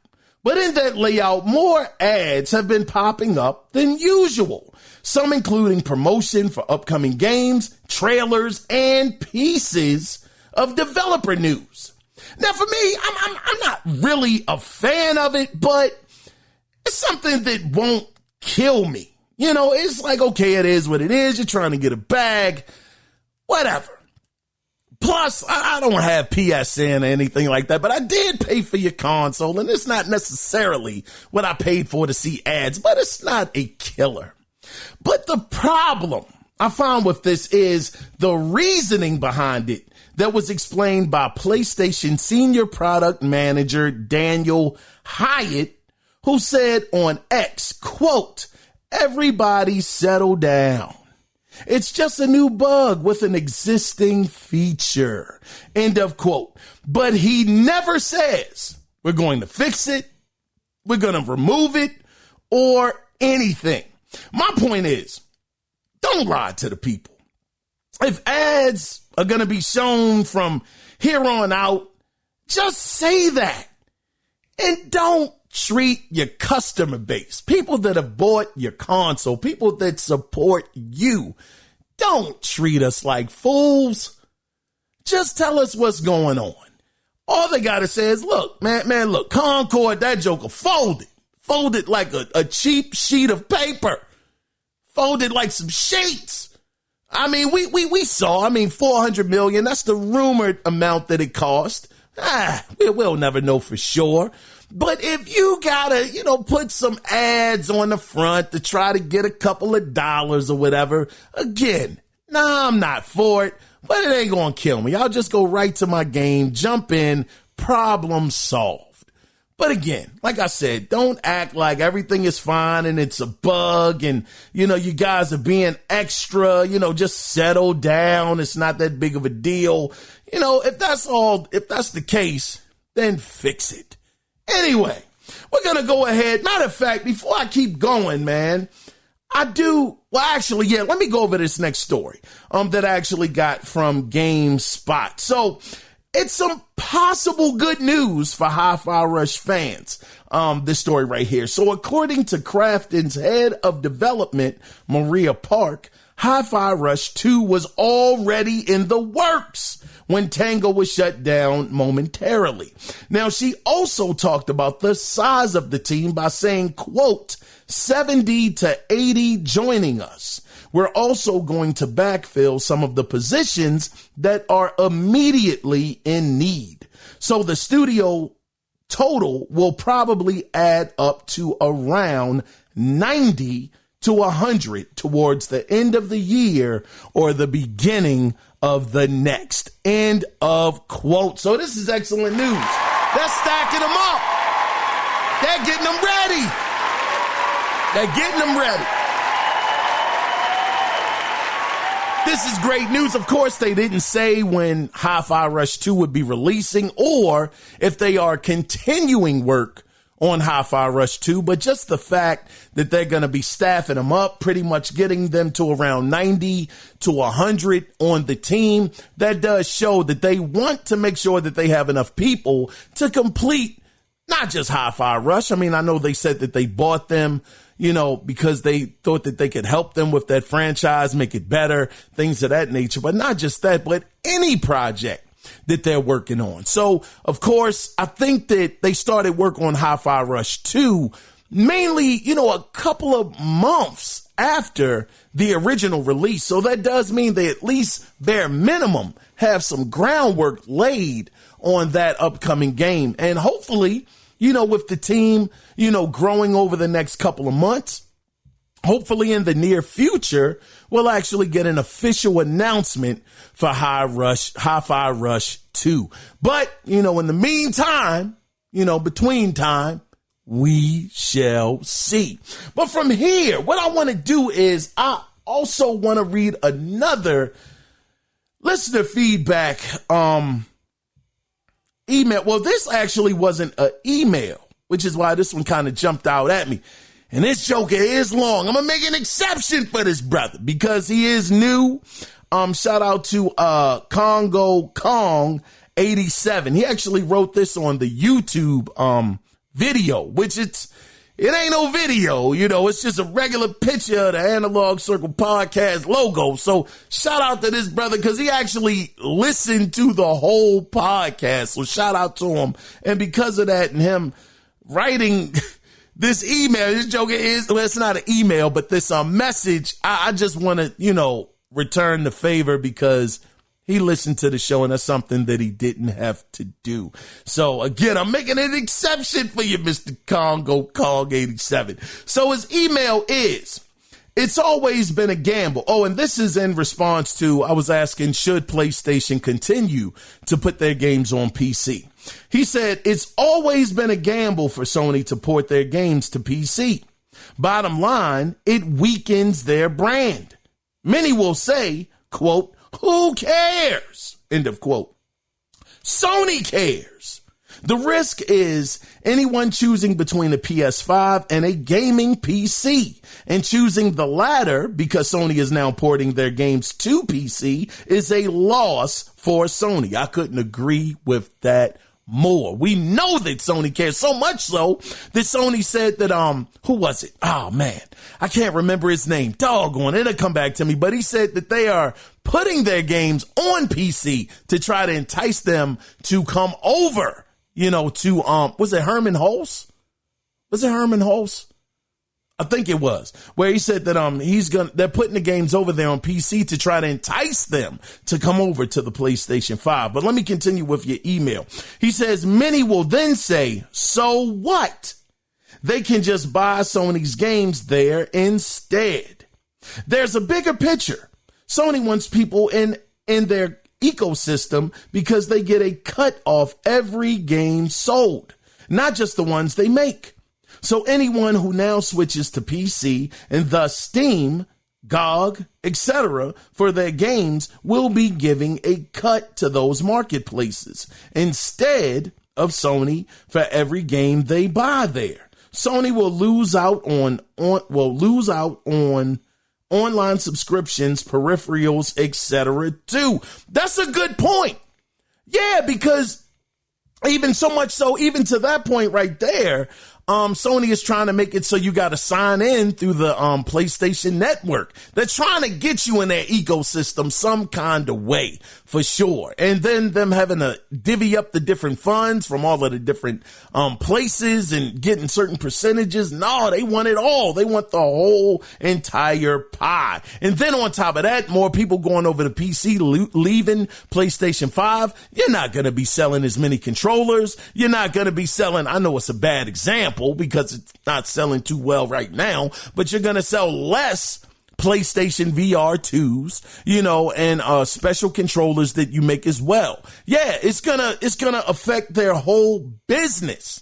But in that layout, more ads have been popping up than usual. Some including promotion for upcoming games, trailers, and pieces of developer news. Now, for me, I'm not really a fan of it, but it's something that won't kill me. It's like, okay, it is what it is. You're trying to get a bag, whatever. Plus, I don't have PSN or anything like that, but I did pay for your console, and it's not necessarily what I paid for to see ads, but it's not a killer. But the problem I found with this is the reasoning behind it that was explained by PlayStation Senior Product Manager Daniel Hyatt, who said on X, quote, "Everybody settle down. It's just a new bug with an existing feature," end of quote. But he never says we're going to fix it, we're going to remove it, or anything. My point is, don't lie to the people. If ads are going to be shown from here on out, just say that. And don't treat your customer base, people that have bought your console, people that support you, don't treat us like fools. Just tell us what's going on. All they got to say is, look, look, Concord, that joker folded like a cheap sheet of paper, folded like some sheets. I mean, we saw, $400 million. That's the rumored amount that it cost. We'll never know for sure. But if you gotta, put some ads on the front to try to get a couple of dollars or whatever, again, I'm not for it, but it ain't gonna kill me. I'll just go right to my game, jump in, problem solved. But again, like I said, don't act like everything is fine and it's a bug and, you guys are being extra, just settle down. It's not that big of a deal. If that's the case, then fix it. Anyway, we're going to go ahead. Matter of fact, before I keep going, man, let me go over this next story that I actually got from GameSpot. So it's some possible good news for Hi-Fi Rush fans. This story right here. So according to Krafton's head of development, Maria Park, Hi-Fi Rush 2 was already in the works when Tango was shut down momentarily. Now, she also talked about the size of the team by saying, quote, 70 to 80 joining us. We're also going to backfill some of the positions that are immediately in need. So the studio total will probably add up to around 90 to 100 towards the end of the year or the beginning of the next. End of quote. So this is excellent news. They're stacking them up. They're getting them ready. They're getting them ready. This is great news. Of course, they didn't say when Hi-Fi Rush 2 would be releasing or if they are continuing work on Hi-Fi Rush 2, but just the fact that they're going to be staffing them up, pretty much getting them to around 90 to 100 on the team, that does show that they want to make sure that they have enough people to complete not just Hi-Fi Rush. I know they said that they bought them, because they thought that they could help them with that franchise, make it better, things of that nature, but not just that, but any project that they're working on. So, of course, I think that they started work on Hi-Fi Rush 2 mainly, a couple of months after the original release. So that does mean they at least bare minimum have some groundwork laid on that upcoming game. And hopefully, with the team, growing over the next couple of months, hopefully in the near future, we'll actually get an official announcement for Hi-Fi Rush 2. But, in the meantime, between time, we shall see. But from here, what I want to do is I also want to read another listener feedback email. Well, this actually wasn't an email, which is why this one kind of jumped out at me. And this joker is long. I'm going to make an exception for this brother because he is new. Shout out to Congo Kong 87. He actually wrote this on the YouTube video, which it ain't no video, it's just a regular picture of the Analog Circle Podcast logo. So shout out to this brother because he actually listened to the whole podcast. So shout out to him. And because of that and him writing this email, this joker it's not an email, but this message, I just want to, return the favor because he listened to the show and that's something that he didn't have to do. So again, I'm making an exception for you, Mr. Congo Kong 87. So his email is, It's always been a gamble. Oh, and this is in response to, I was asking, should PlayStation continue to put their games on PC? He said, it's always been a gamble for Sony to port their games to PC. Bottom line, it weakens their brand. Many will say, quote, who cares? End of quote. Sony cares. The risk is anyone choosing between a PS5 and a gaming PC, and choosing the latter because Sony is now porting their games to PC is a loss for Sony. I couldn't agree with that more. We know that Sony cares, so much so that Sony said that, who was it? Oh man, I can't remember his name. Doggone, it'll come back to me. But he said that they are putting their games on PC to try to entice them to come over, to, was it Herman Hulse? Was it Herman Hulse? I think it was, where he said that they're putting the games over there on PC to try to entice them to come over to the PlayStation 5. But let me continue with your email. He says, many will then say, so what? They can just buy Sony's games there instead. There's a bigger picture. Sony wants people in their ecosystem because they get a cut off every game sold, not just the ones they make. So anyone who now switches to PC and thus Steam, GOG, etc. for their games will be giving a cut to those marketplaces instead of Sony for every game they buy there. Sony will lose out on online subscriptions, peripherals, etc. too. That's a good point. Yeah, because even so much so, even to that point right there, Sony is trying to make it so you got to sign in through the PlayStation Network. They're trying to get you in their ecosystem some kind of way, for sure. And then them having to divvy up the different funds from all of the different places and getting certain percentages. No, they want it all. They want the whole entire pie. And then on top of that, more people going over to PC, leaving PlayStation 5. You're not going to be selling as many controllers. You're not going to be selling, I know it's a bad example, because it's not selling too well right now, but you're going to sell less PlayStation VR 2s, and special controllers that you make as well. Yeah, it's going to affect their whole business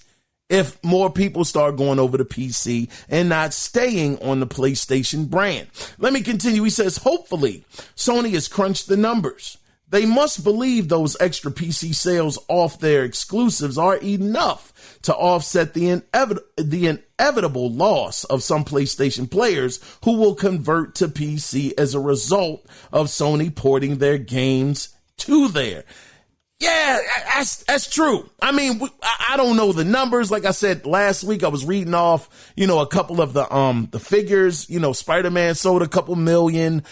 if more people start going over to PC and not staying on the PlayStation brand. Let me continue. He says, hopefully Sony has crunched the numbers. They must believe those extra PC sales off their exclusives are enough to offset the inevitable loss of some PlayStation players who will convert to PC as a result of Sony porting their games to there. Yeah, that's true. I mean, I don't know the numbers. Like I said last week, I was reading off, a couple of the figures. Spider-Man sold a couple million.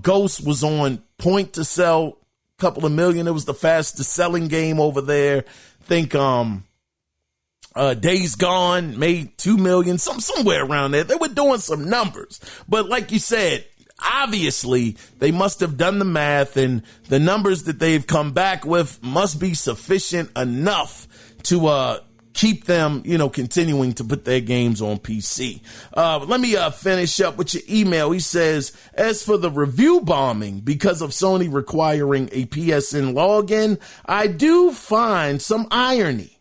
Ghost was on point to sell a couple of million. It was the fastest selling game over there. Think Days Gone made 2 million, somewhere around there. They were doing some numbers, but like you said, obviously they must have done the math, and the numbers that they've come back with must be sufficient enough to keep them, continuing to put their games on PC. Let me finish up with your email. He says, as for the review bombing because of Sony requiring a PSN login, I do find some irony.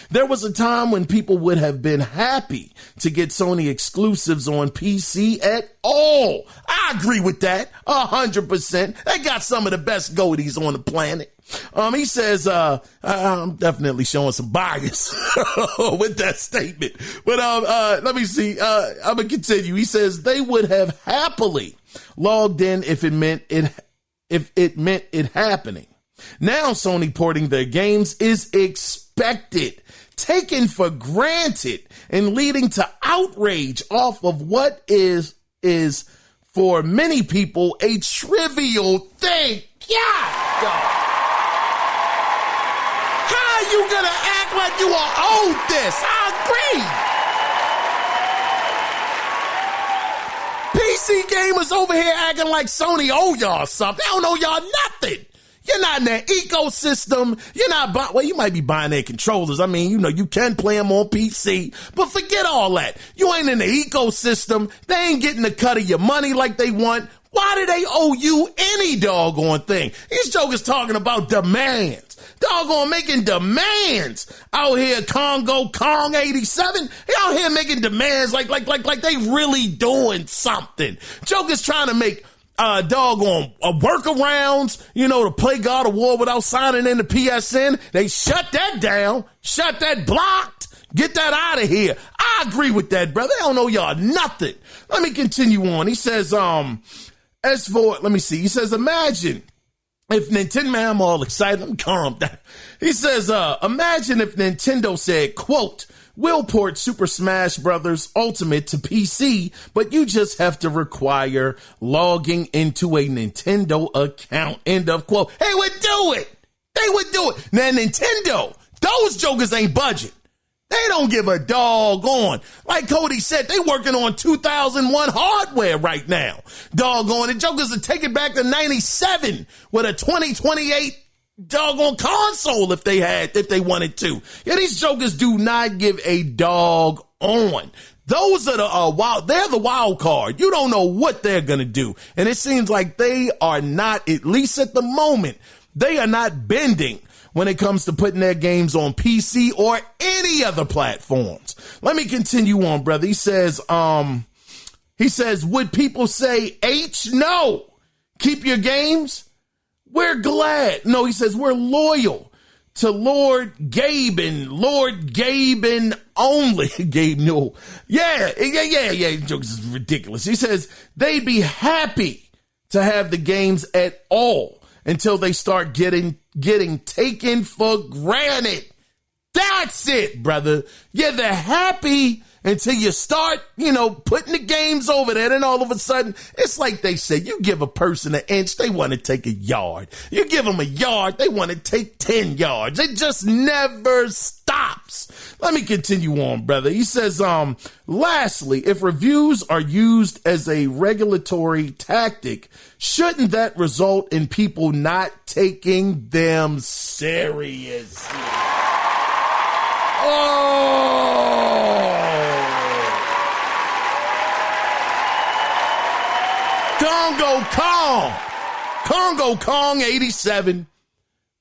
There was a time when people would have been happy to get Sony exclusives on PC at all. I agree with that 100%. They got some of the best goatees on the planet. He says, I'm definitely showing some bias with that statement, but let me see. I'm gonna continue. He says they would have happily logged in if it meant it happening. Now Sony porting their games is expected, taken for granted, and leading to outrage off of what is for many people a trivial thing. God. How are you gonna act like you are owed this? I agree. PC gamers over here acting like Sony owe y'all something. They don't owe y'all nothing. You're not in their ecosystem. You're not buying, well, you might be buying their controllers. I mean, you can play them on PC, but forget all that. You ain't in the ecosystem. They ain't getting a cut of your money like they want. Why do they owe you any doggone thing? These jokers talking about demands. Doggone making demands out here. Congo Kong 87. They out here making demands like they really doing something. Jokers trying to make doggone workarounds, to play God of War without signing in the PSN. They shut that down, shut that blocked, get that out of here. I agree with that, brother. They don't know y'all nothing. Let me continue on. He says, he says, imagine if Nintendo, man, I'm all excited. I'm calm down. He says, imagine if Nintendo said, quote, we'll port Super Smash Bros. Ultimate to PC, but you just have to require logging into a Nintendo account. End of quote. They would do it. They would do it. Now, Nintendo, those jokers ain't budget. They don't give a doggone. Like Cody said, they working on 2001 hardware right now. Doggone. The jokers are taking back to 97 with a 2028 doggone console if they wanted to. Yeah, these jokers do not give a dog on. Those are they're the wild card. You don't know what they're going to do. And it seems like they are not, at least at the moment, they are not bending when it comes to putting their games on PC or any other platforms. Let me continue on, brother. He says, would people say H? No. Keep your games? We're glad. No, he says, we're loyal to Lord Gaben only. Gabe Newell. Yeah. Jokes is ridiculous. He says they'd be happy to have the games at all until they start getting taken for granted. That's it, brother. Yeah, they're happy until you start, putting the games over there. Then all of a sudden, it's like they say, you give a person an inch, they want to take a yard. You give them a yard, they want to take 10 yards. It just never stops. Let me continue on, brother. He says, lastly, if reviews are used as a regulatory tactic, shouldn't that result in people not taking them seriously? Congo Kong 87.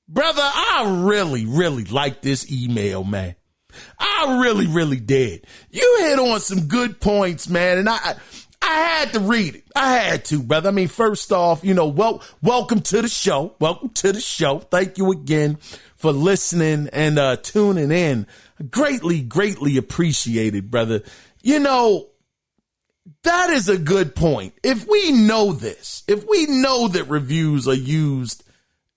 Brother, I really like this email, man. I really did. You hit on some good points, man, and I had to read it. I had to, brother. I mean, first off, welcome to the show. Welcome to the show. Thank you again for listening and tuning in. Greatly appreciated, brother. That is a good point. If we know this, if we know that reviews are used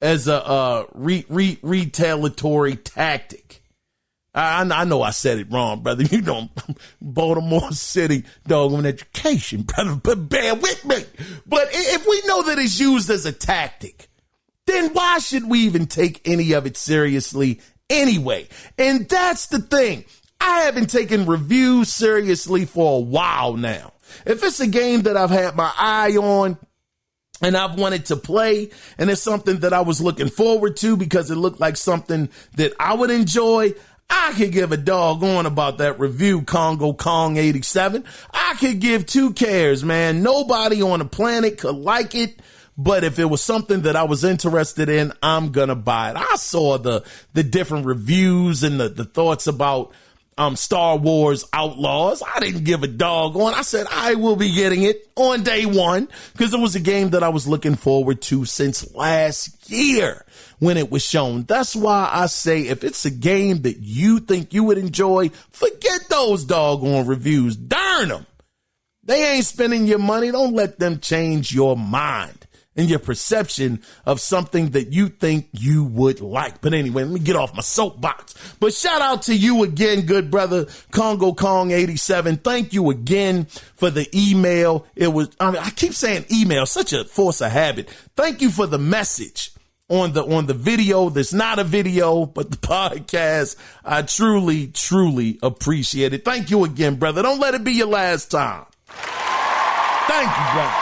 as a retaliatory tactic, I know I said it wrong, brother. Baltimore City doggone education, brother, but bear with me. But if we know that it's used as a tactic, then why should we even take any of it seriously anyway? And that's the thing. I haven't taken reviews seriously for a while now. If it's a game that I've had my eye on and I've wanted to play, and it's something that I was looking forward to because it looked like something that I would enjoy, I could give a doggone about that review, Congo Kong 87. I could give two cares, man. Nobody on the planet could like it. But if it was something that I was interested in, I'm going to buy it. I saw the different reviews and the thoughts about Star Wars Outlaws. I didn't give a doggone. I said I will be getting it on day one because it was a game that I was looking forward to since last year when it was shown. That's why I say if it's a game that you think you would enjoy, forget those doggone reviews. Darn them. They ain't spending your money. Don't let them change your mind and your perception of something that you think you would like. But anyway, let me get off my soapbox. But shout out to you again, good brother, Congo Kong 87. Thank you again for the email. I keep saying email, such a force of habit. Thank you for the message on the video. There's not a video, but the podcast. I truly appreciate it. Thank you again, brother. Don't let it be your last time. Thank you, brother.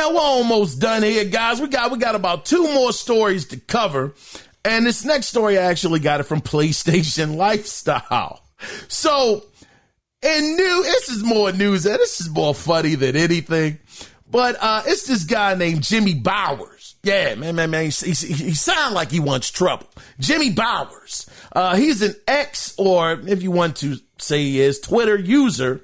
Now we're almost done here, guys. We got about 2 more stories to cover. And this next story, I actually got it from PlayStation Lifestyle. So, this is more news, and this is more funny than anything. But it's this guy named Jimmy Bowers. Yeah, man, he sounds like he wants trouble. Jimmy Bowers. He's an X, or if you want to say he is, Twitter user.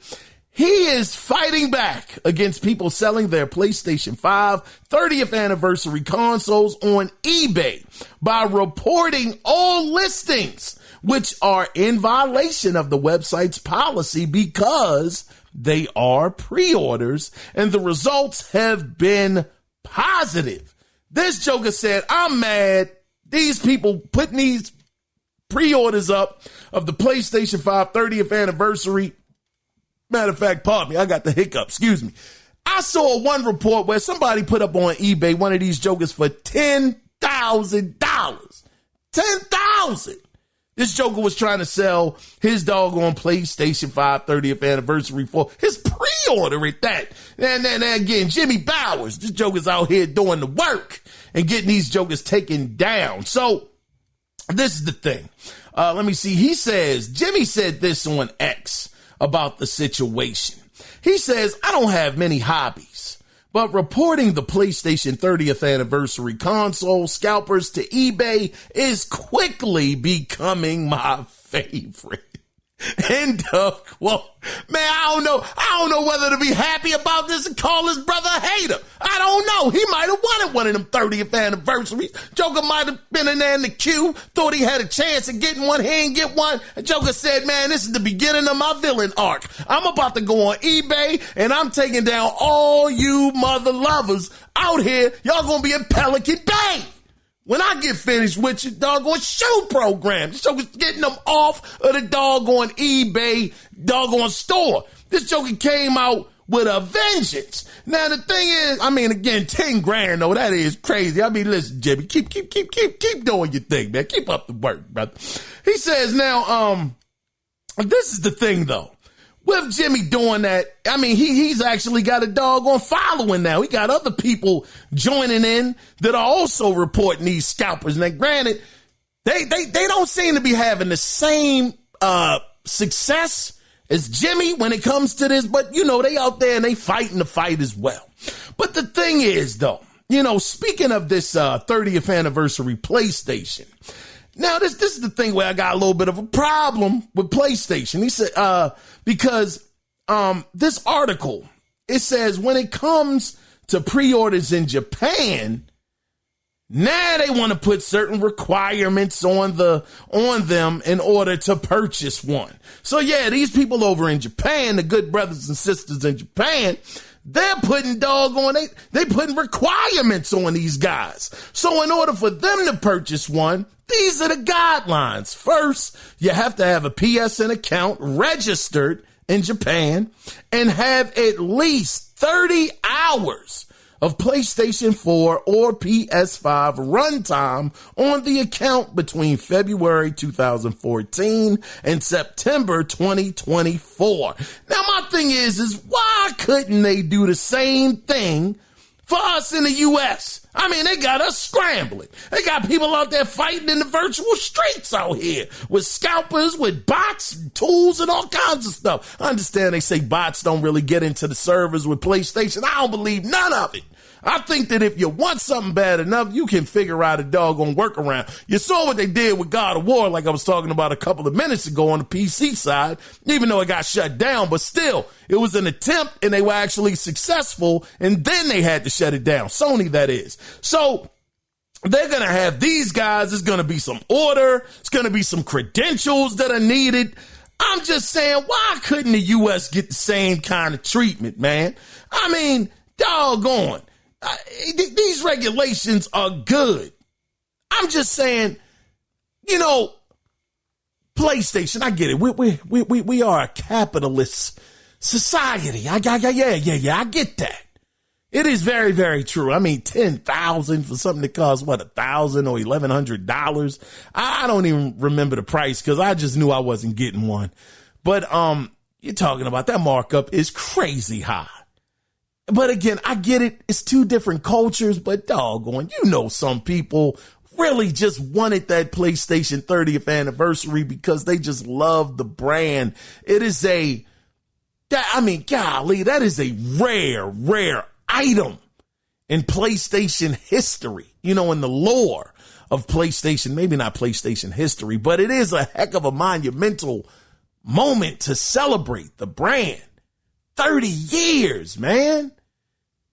He is fighting back against people selling their PlayStation 5 30th anniversary consoles on eBay by reporting all listings, which are in violation of the website's policy because they are pre-orders, and the results have been positive. This joker said, I'm mad. These people putting these pre-orders up of the PlayStation 5 30th anniversary. Matter of fact, pardon me, I got the hiccup, excuse me. I saw one report where somebody put up on eBay one of these jokers for $10,000. $10,000. This joker was trying to sell his doggone PlayStation 5 30th anniversary for his pre-order at that. And then again, Jimmy Bowers, this joker's out here doing the work and getting these jokers taken down. So this is the thing. Let me see. Jimmy said this on X about the situation. He says, I don't have many hobbies, but reporting the PlayStation 30th anniversary console scalpers to eBay is quickly becoming my favorite. End of quote. Man, I don't know whether to be happy about this and call his brother a hater. I don't know. He might have wanted one of them 30th anniversaries. Joker might have been in there in the queue, thought he had a chance of getting one. He ain't get one. And Joker said, man, this is the beginning of my villain arc. I'm about to go on eBay and I'm taking down all you mother lovers out here. Y'all gonna be in Pelican Bay when I get finished with your doggone shoe program. This joker's getting them off of the doggone eBay doggone store. This joker came out with a vengeance. Now the thing is, I mean, again, 10 grand though, that is crazy. I mean, listen, Jimmy, keep doing your thing, man. Keep up the work, brother. He says now, this is the thing though. With Jimmy doing that, I mean, he's actually got a doggone following now. He got other people joining in that are also reporting these scalpers. Now, granted, they don't seem to be having the same success as Jimmy when it comes to this, but you know, they out there and they fighting the fight as well. But the thing is, though, you know, speaking of this 30th anniversary PlayStation. Now, this is the thing where I got a little bit of a problem with PlayStation. He said, because this article, it says when it comes to pre-orders in Japan, now they want to put certain requirements on them in order to purchase one. So yeah, these people over in Japan, the good brothers and sisters in Japan, they're putting they putting requirements on these guys. So in order for them to purchase one, these are the guidelines. First, you have to have a PSN account registered in Japan and have at least 30 hours of PlayStation 4 or PS5 runtime on the account between February 2014 and September 2024. Now, my thing is why couldn't they do the same thing for us in the U.S.? I mean, they got us scrambling. They got people out there fighting in the virtual streets out here with scalpers, with bots, tools, and all kinds of stuff. I understand they say bots don't really get into the servers with PlayStation. I don't believe none of it. I think that if you want something bad enough, you can figure out a doggone workaround. You saw what they did with God of War, like I was talking about a couple of minutes ago on the PC side, even though it got shut down, but still, it was an attempt and they were actually successful, and then they had to shut it down. Sony, that is. So they're going to have these guys. There's going to be some order. It's going to be some credentials that are needed. I'm just saying, why couldn't the U.S. get the same kind of treatment, man? I mean, doggone. These regulations are good. I'm just saying, you know, PlayStation, I get it. We are a capitalist society. I get that. It is very, very true. I mean, $10,000 for something that costs what, $1,000 or $1,100. I don't even remember the price because I just knew I wasn't getting one. But you're talking about that markup is crazy high. But again, I get it. It's two different cultures, but doggone, some people really just wanted that PlayStation 30th anniversary because they just love the brand. It is golly, that is a rare item in PlayStation history, in the lore of PlayStation, maybe not PlayStation history, but it is a heck of a monumental moment to celebrate the brand. 30 years, man.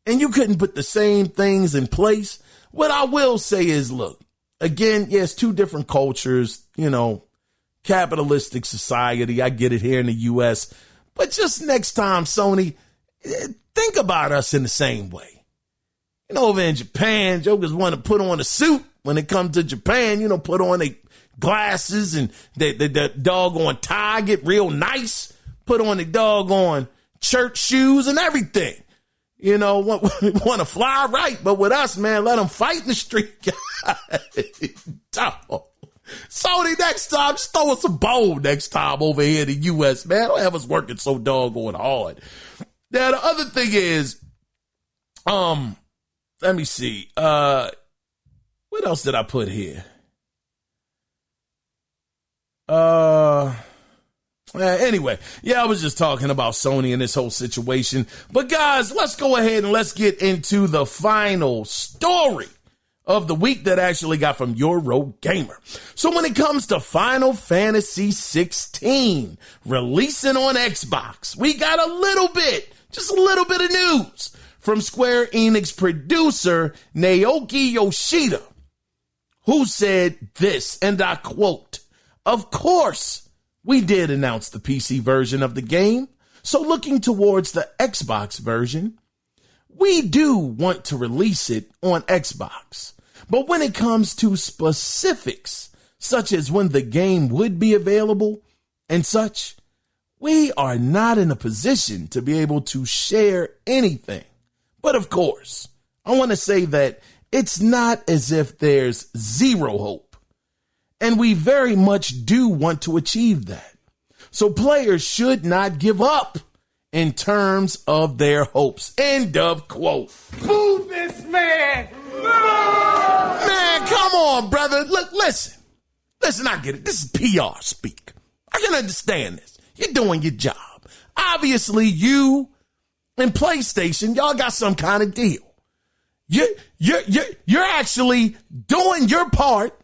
And you couldn't put the same things in place. What I will say is, look, again, yes, two different cultures, capitalistic society. I get it here in the U.S. But just next time, Sony, think about us in the same way. Over in Japan, jokers want to put on a suit when it comes to Japan, put on their glasses and the doggone tie, get real nice, put on the doggone church shoes and everything. Want to fly right, but with us, man, let them fight in the street. Sony, next time, just throw us a bone next time over here in the U.S., man. Don't have us working so doggone hard. Now, the other thing is, let me see. What else did I put here? Anyway, I was just talking about Sony and this whole situation. But guys, let's go ahead and let's get into the final story of the week that I actually got from Eurogamer. So when it comes to Final Fantasy 16 releasing on Xbox, we got just a little bit of news from Square Enix producer Naoki Yoshida, who said this, and I quote, "Of course, we did announce the PC version of the game, so looking towards the Xbox version, we do want to release it on Xbox. But when it comes to specifics, such as when the game would be available and such, we are not in a position to be able to share anything. But of course, I want to say that it's not as if there's zero hope. And we very much do want to achieve that. So players should not give up in terms of their hopes." End of quote. Boo this man! Man, come on, brother. Look, listen, I get it. This is PR speak. I can understand this. You're doing your job. Obviously, you and PlayStation, y'all got some kind of deal. You're actually doing your part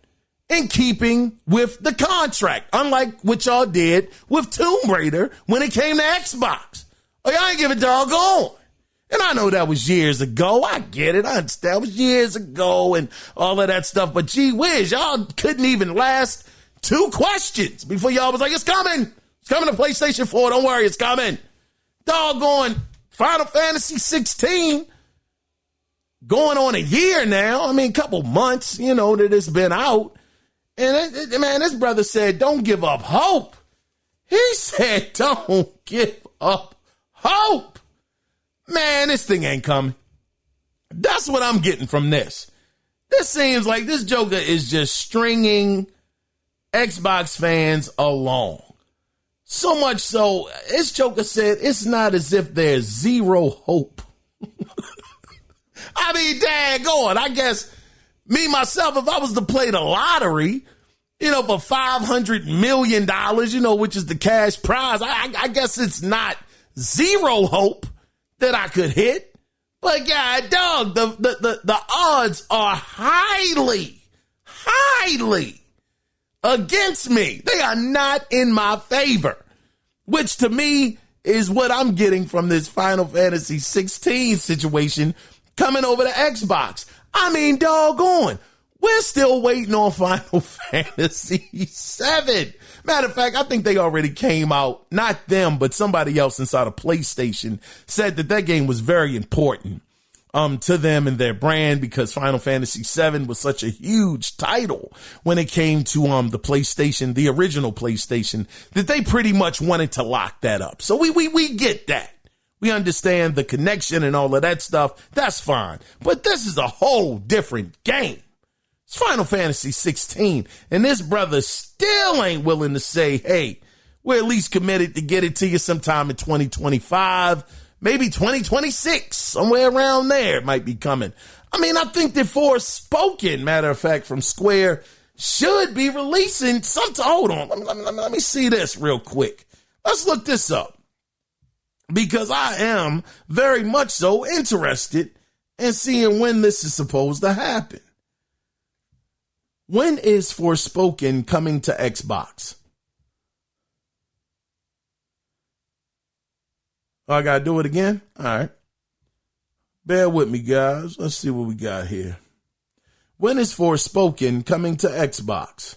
in keeping with the contract, unlike what y'all did with Tomb Raider when it came to Xbox. Oh, y'all ain't give a doggone. And I know that was years ago. I get it. I understand. It was years ago and all of that stuff. But gee whiz, y'all couldn't even last 2 questions before y'all was like, it's coming. It's coming to PlayStation 4. Don't worry, it's coming. Doggone Final Fantasy 16 going on a year now. I mean, a couple months, that it's been out. And man, this brother said, don't give up hope. He said, don't give up hope. Man, this thing ain't coming. That's what I'm getting from this. This seems like this joker is just stringing Xbox fans along. So much so, this joker said it's not as if there's zero hope. I mean, daggone, I guess me, myself, if I was to play the lottery, for $500 million, which is the cash prize, I guess it's not zero hope that I could hit. But God, dog, the odds are highly against me. They are not in my favor, which to me is what I'm getting from this Final Fantasy 16 situation coming over to Xbox. I mean, doggone, we're still waiting on Final Fantasy 7. Matter of fact, I think they already came out, not them, but somebody else inside of PlayStation said that game was very important to them and their brand because Final Fantasy 7 was such a huge title when it came to the PlayStation, the original PlayStation, that they pretty much wanted to lock that up. So we get that. We understand the connection and all of that stuff. That's fine. But this is a whole different game. It's Final Fantasy 16. And this brother still ain't willing to say, hey, we're at least committed to get it to you sometime in 2025. maybe 2026, somewhere around there it might be coming. I mean, I think that Forspoken, matter of fact, from Square, should be releasing some. Hold on, let me see this real quick. Let's look this up, because I am very much so interested in seeing when this is supposed to happen. When is Forspoken coming to Xbox? Oh, I gotta do it again? All right. Bear with me, guys. Let's see what we got here. When is Forspoken coming to Xbox?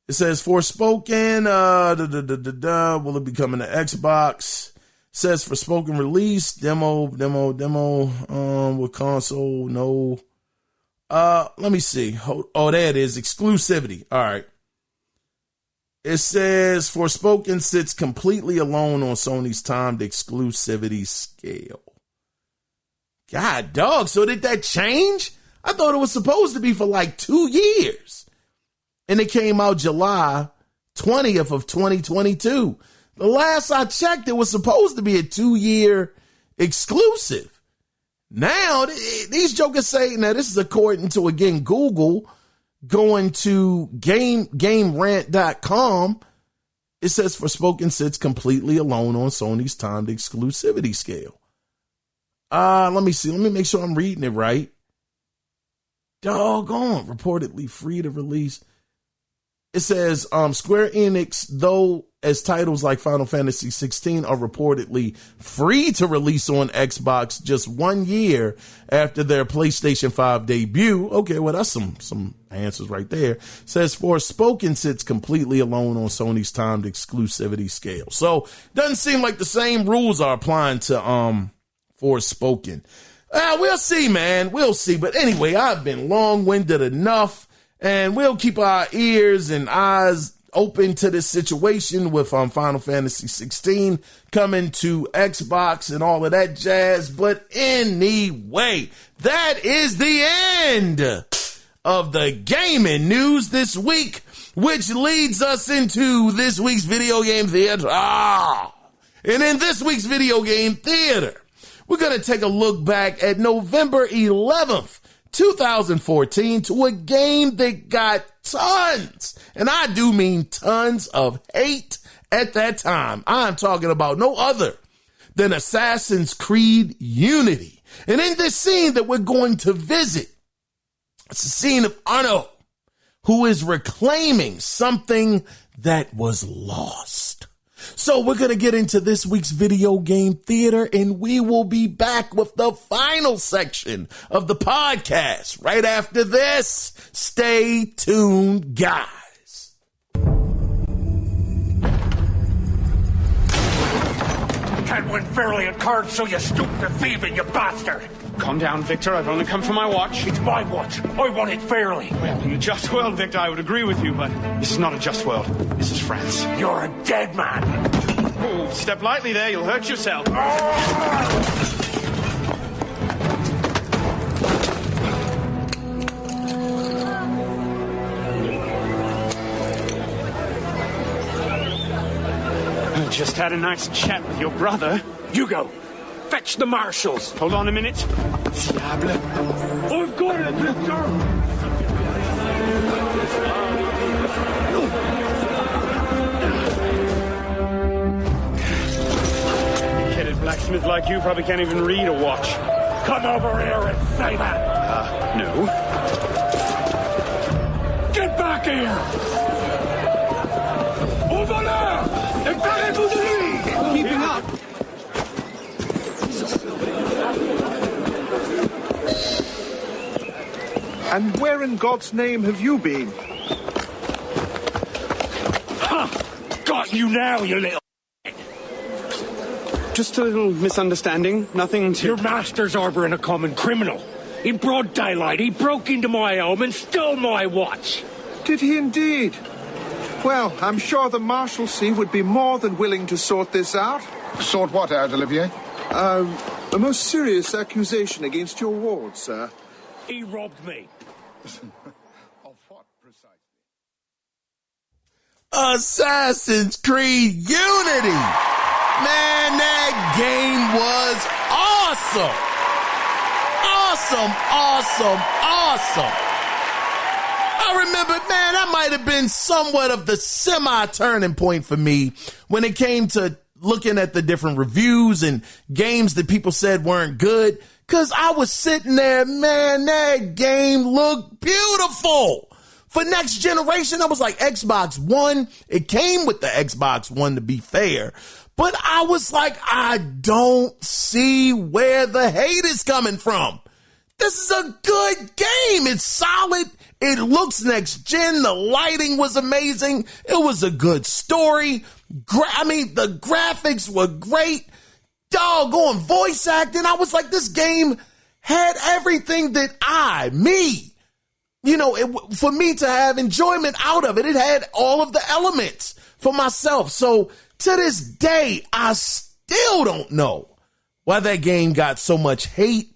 It says Forspoken, will it be coming to Xbox? It says Forspoken release, demo, with console, no. Let me see. Oh, there it is, exclusivity. All right. It says Forspoken sits completely alone on Sony's timed exclusivity scale. God, dog, so did that change? I thought it was supposed to be for like 2 years. And it came out July 20th of 2022. The last I checked, it was supposed to be a 2-year exclusive. Now, these jokers say, now this is according to, again, Google, going to GameRant.com. It says Forspoken sits completely alone on Sony's timed exclusivity scale. Let me see. Let me make sure I'm reading it right. Doggone. Reportedly free to release. It says Square Enix, though, as titles like Final Fantasy 16 are reportedly free to release on Xbox just 1 year after their PlayStation 5 debut. Okay, well, that's some answers right there. It says Forspoken sits completely alone on Sony's timed exclusivity scale. So doesn't seem like the same rules are applying to Forspoken. We'll see, man. We'll see. But anyway, I've been long-winded enough. And we'll keep our ears and eyes open to this situation with Final Fantasy 16 coming to Xbox and all of that jazz. But anyway, that is the end of the gaming news this week, which leads us into this week's video game theater. And in this week's video game theater, we're going to take a look back at November 11th, 2014, to a game that got tons, and I do mean tons, of hate at that time. I'm talking about no other than Assassin's Creed Unity. And in this scene that we're going to visit, it's a scene of Arno, who is reclaiming something that was lost. So we're going to get into this week's video game theater, and we will be back with the final section of the podcast right after this. Stay tuned, guys. Can't win fairly at cards, so you stoop to thieving, you bastard. Calm down, Victor. I've only come for my watch. It's my watch. I want it fairly. Well, in a just world, Victor, I would agree with you, but this is not a just world. This is France. You're a dead man. Oh, step lightly there. You'll hurt yourself. I just had a nice chat with your brother. You go. Fetch the marshals. Hold on a minute. Diable. I've got it, Victor. Big-headed blacksmith like you probably can't even read a watch. Come over here and say that. No. Get back here. Over there. Keeping up. And where in God's name have you been? Huh. Got you now, you little... Just a little misunderstanding. Nothing to... Your master's harboring a common criminal. In broad daylight, he broke into my home and stole my watch. Did he indeed? Well, I'm sure the Marshalsea would be more than willing to sort this out. Sort what out, Olivier? A most serious accusation against your ward, sir. He robbed me. Of what, precisely? Assassin's Creed Unity. Man, that game was awesome. Awesome. I remember, man, that might have been somewhat of the semi-turning point for me when it came to looking at the different reviews and games that people said weren't good. Cause I was sitting there, man, that game looked beautiful. For next generation, I was like, Xbox One, it came with the Xbox One to be fair. But I was like, I don't see where the hate is coming from. This is a good game. It's solid. It looks next gen. The lighting was amazing. It was a good story. The graphics were great. Doggone voice acting. I was like, this game had everything that for me to have enjoyment out of it. It had all of the elements for myself. So to this day, I still don't know why that game got so much hate.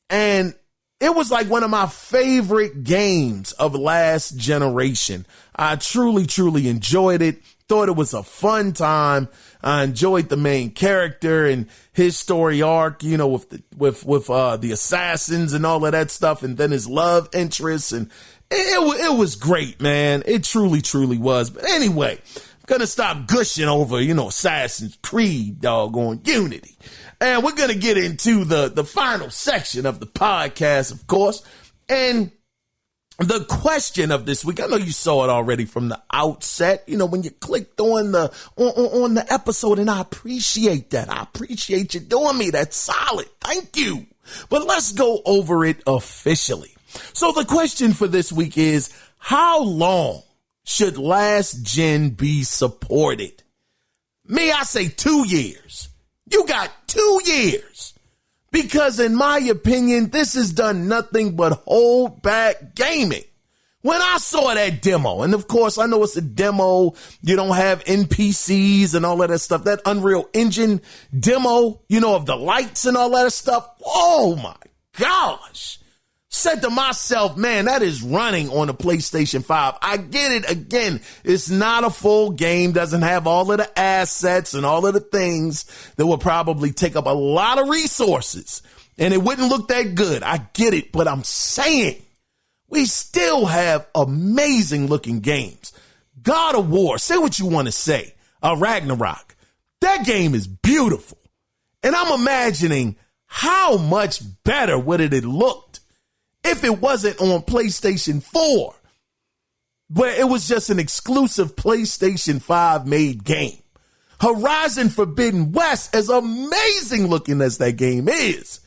And it was like one of my favorite games of last generation. I truly, truly enjoyed it. Thought it was a fun time. I enjoyed the main character and his story arc, with the assassins and all of that stuff. And then his love interests. And it was great, man. It truly, truly was. But anyway, I'm going to stop gushing over, Assassin's Creed, doggone Unity. And we're going to get into the final section of the podcast, of course. And the question of this week, I know you saw it already from the outset, when you clicked on the episode, and I appreciate that. I appreciate you doing me. That's solid. Thank you. But let's go over it officially. So the question for this week is, how long should last gen be supported? Me, I say 2 years. You got 2 years. Because in my opinion, this has done nothing but hold back gaming. When I saw that demo, and of course I know it's a demo, you don't have NPCs and all of that stuff, that Unreal Engine demo, of the lights and all that stuff. Oh my gosh. Said to myself, man, that is running on a PlayStation 5. I get it. Again, it's not a full game, doesn't have all of the assets and all of the things that will probably take up a lot of resources, and it wouldn't look that good. I get it, but I'm saying we still have amazing looking games. God of War, say what you want to say. Ragnarok, that game is beautiful. And I'm imagining how much better would it have looked if it wasn't on PlayStation 4, where it was just an exclusive PlayStation 5 made game. Horizon Forbidden West, as amazing looking as that game is,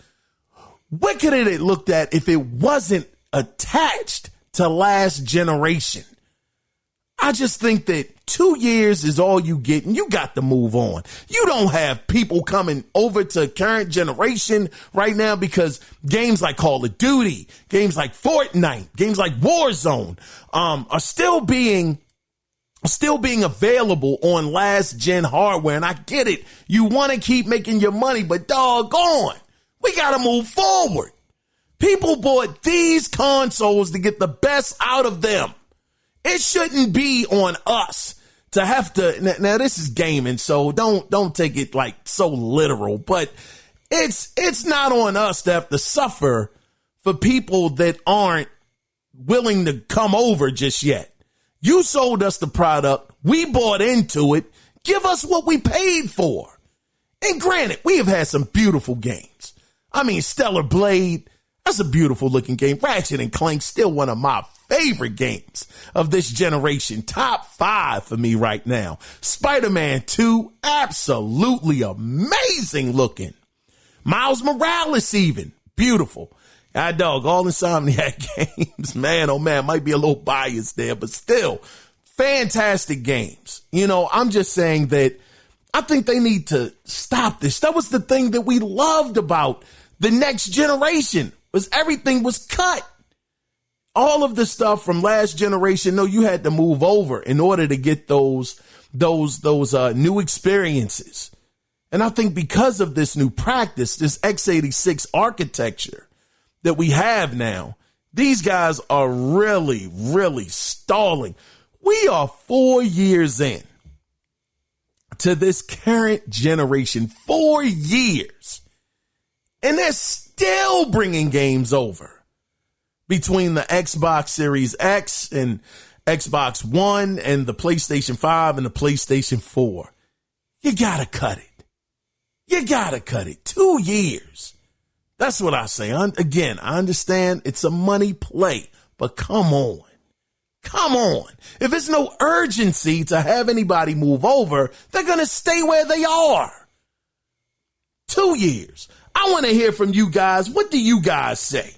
what could it have looked at if it wasn't attached to last generation? I just think that 2 years is all you get, and you got to move on. You don't have people coming over to current generation right now because games like Call of Duty, games like Fortnite, games like Warzone are still being available on last gen hardware. And I get it. You want to keep making your money, but doggone, we got to move forward. People bought these consoles to get the best out of them. It shouldn't be on us to have to. Now this is gaming, so don't take it like so literal, but it's not on us to have to suffer for people that aren't willing to come over just yet. You sold us the product. We bought into it. Give us what we paid for. And granted, we have had some beautiful games. I mean, Stellar Blade, that's a beautiful looking game. Ratchet and Clank, still one of my favorite games of this generation. Top 5 for me right now. Spider-Man 2, absolutely amazing looking. Miles Morales even, beautiful. All Insomniac games, man, oh man, might be a little biased there, but still fantastic games. I'm just saying that I think they need to stop this. That was the thing that we loved about the next generation, was everything was cut. All of the stuff from last generation, no, you had to move over in order to get those new experiences. And I think because of this new practice, this x86 architecture that we have now, these guys are really, really stalling. We are 4 years in to this current generation, 4 years, and they're still bringing games over between the Xbox Series X and Xbox One and the PlayStation 5 and the PlayStation 4. You gotta cut it. You gotta cut it. 2 years. That's what I say. Again, I understand it's a money play, but come on. Come on. If there's no urgency to have anybody move over, they're going to stay where they are. 2 years. I want to hear from you guys. What do you guys say?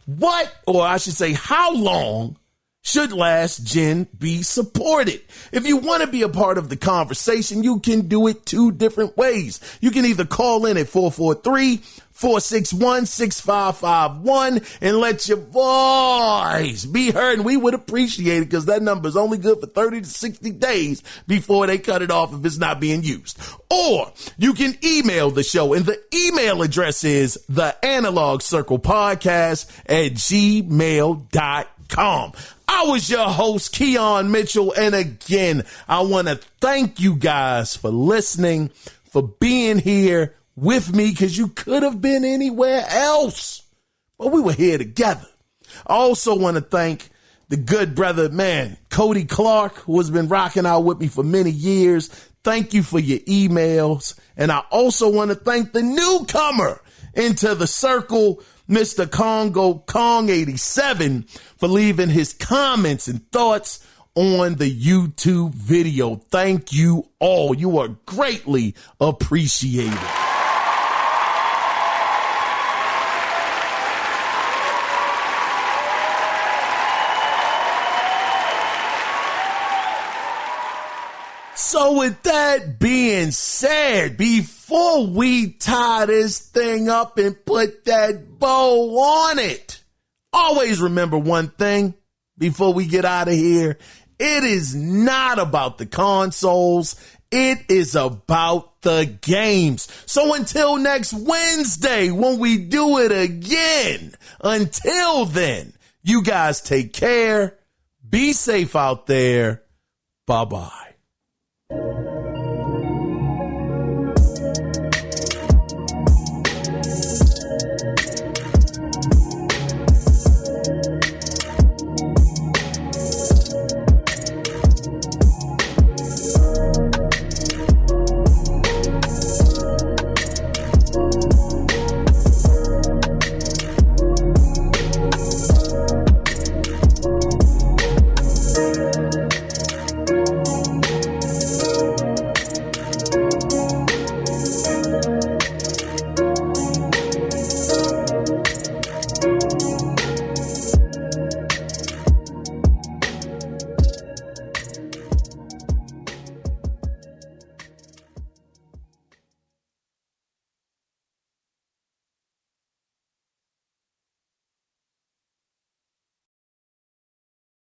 What, or I should say, how long should last gen be supported? If you want to be a part of the conversation, you can do it 2 different ways. You can either call in at 443-461-6551 and let your voice be heard. And we would appreciate it because that number is only good for 30 to 60 days before they cut it off if it's not being used. Or you can email the show, and the email address is theanalogcirclepodcast@gmail.com. I was your host, Kiaun Mitchell, and again, I want to thank you guys for listening, for being here with me, because you could have been anywhere else, but we were here together. I also want to thank the good brother, Cody Clark, who has been rocking out with me for many years. Thank you for your emails. And I also want to thank the newcomer into the circle, Mr. Congo Kong 87, for leaving his comments and thoughts on the YouTube video. Thank you all. You are greatly appreciated. So with that being said, before we tie this thing up and put that bow on it, always remember one thing before we get out of here. It is not about the consoles. It is about the games. So until next Wednesday, when we do it again, until then, you guys take care. Be safe out there. Bye-bye.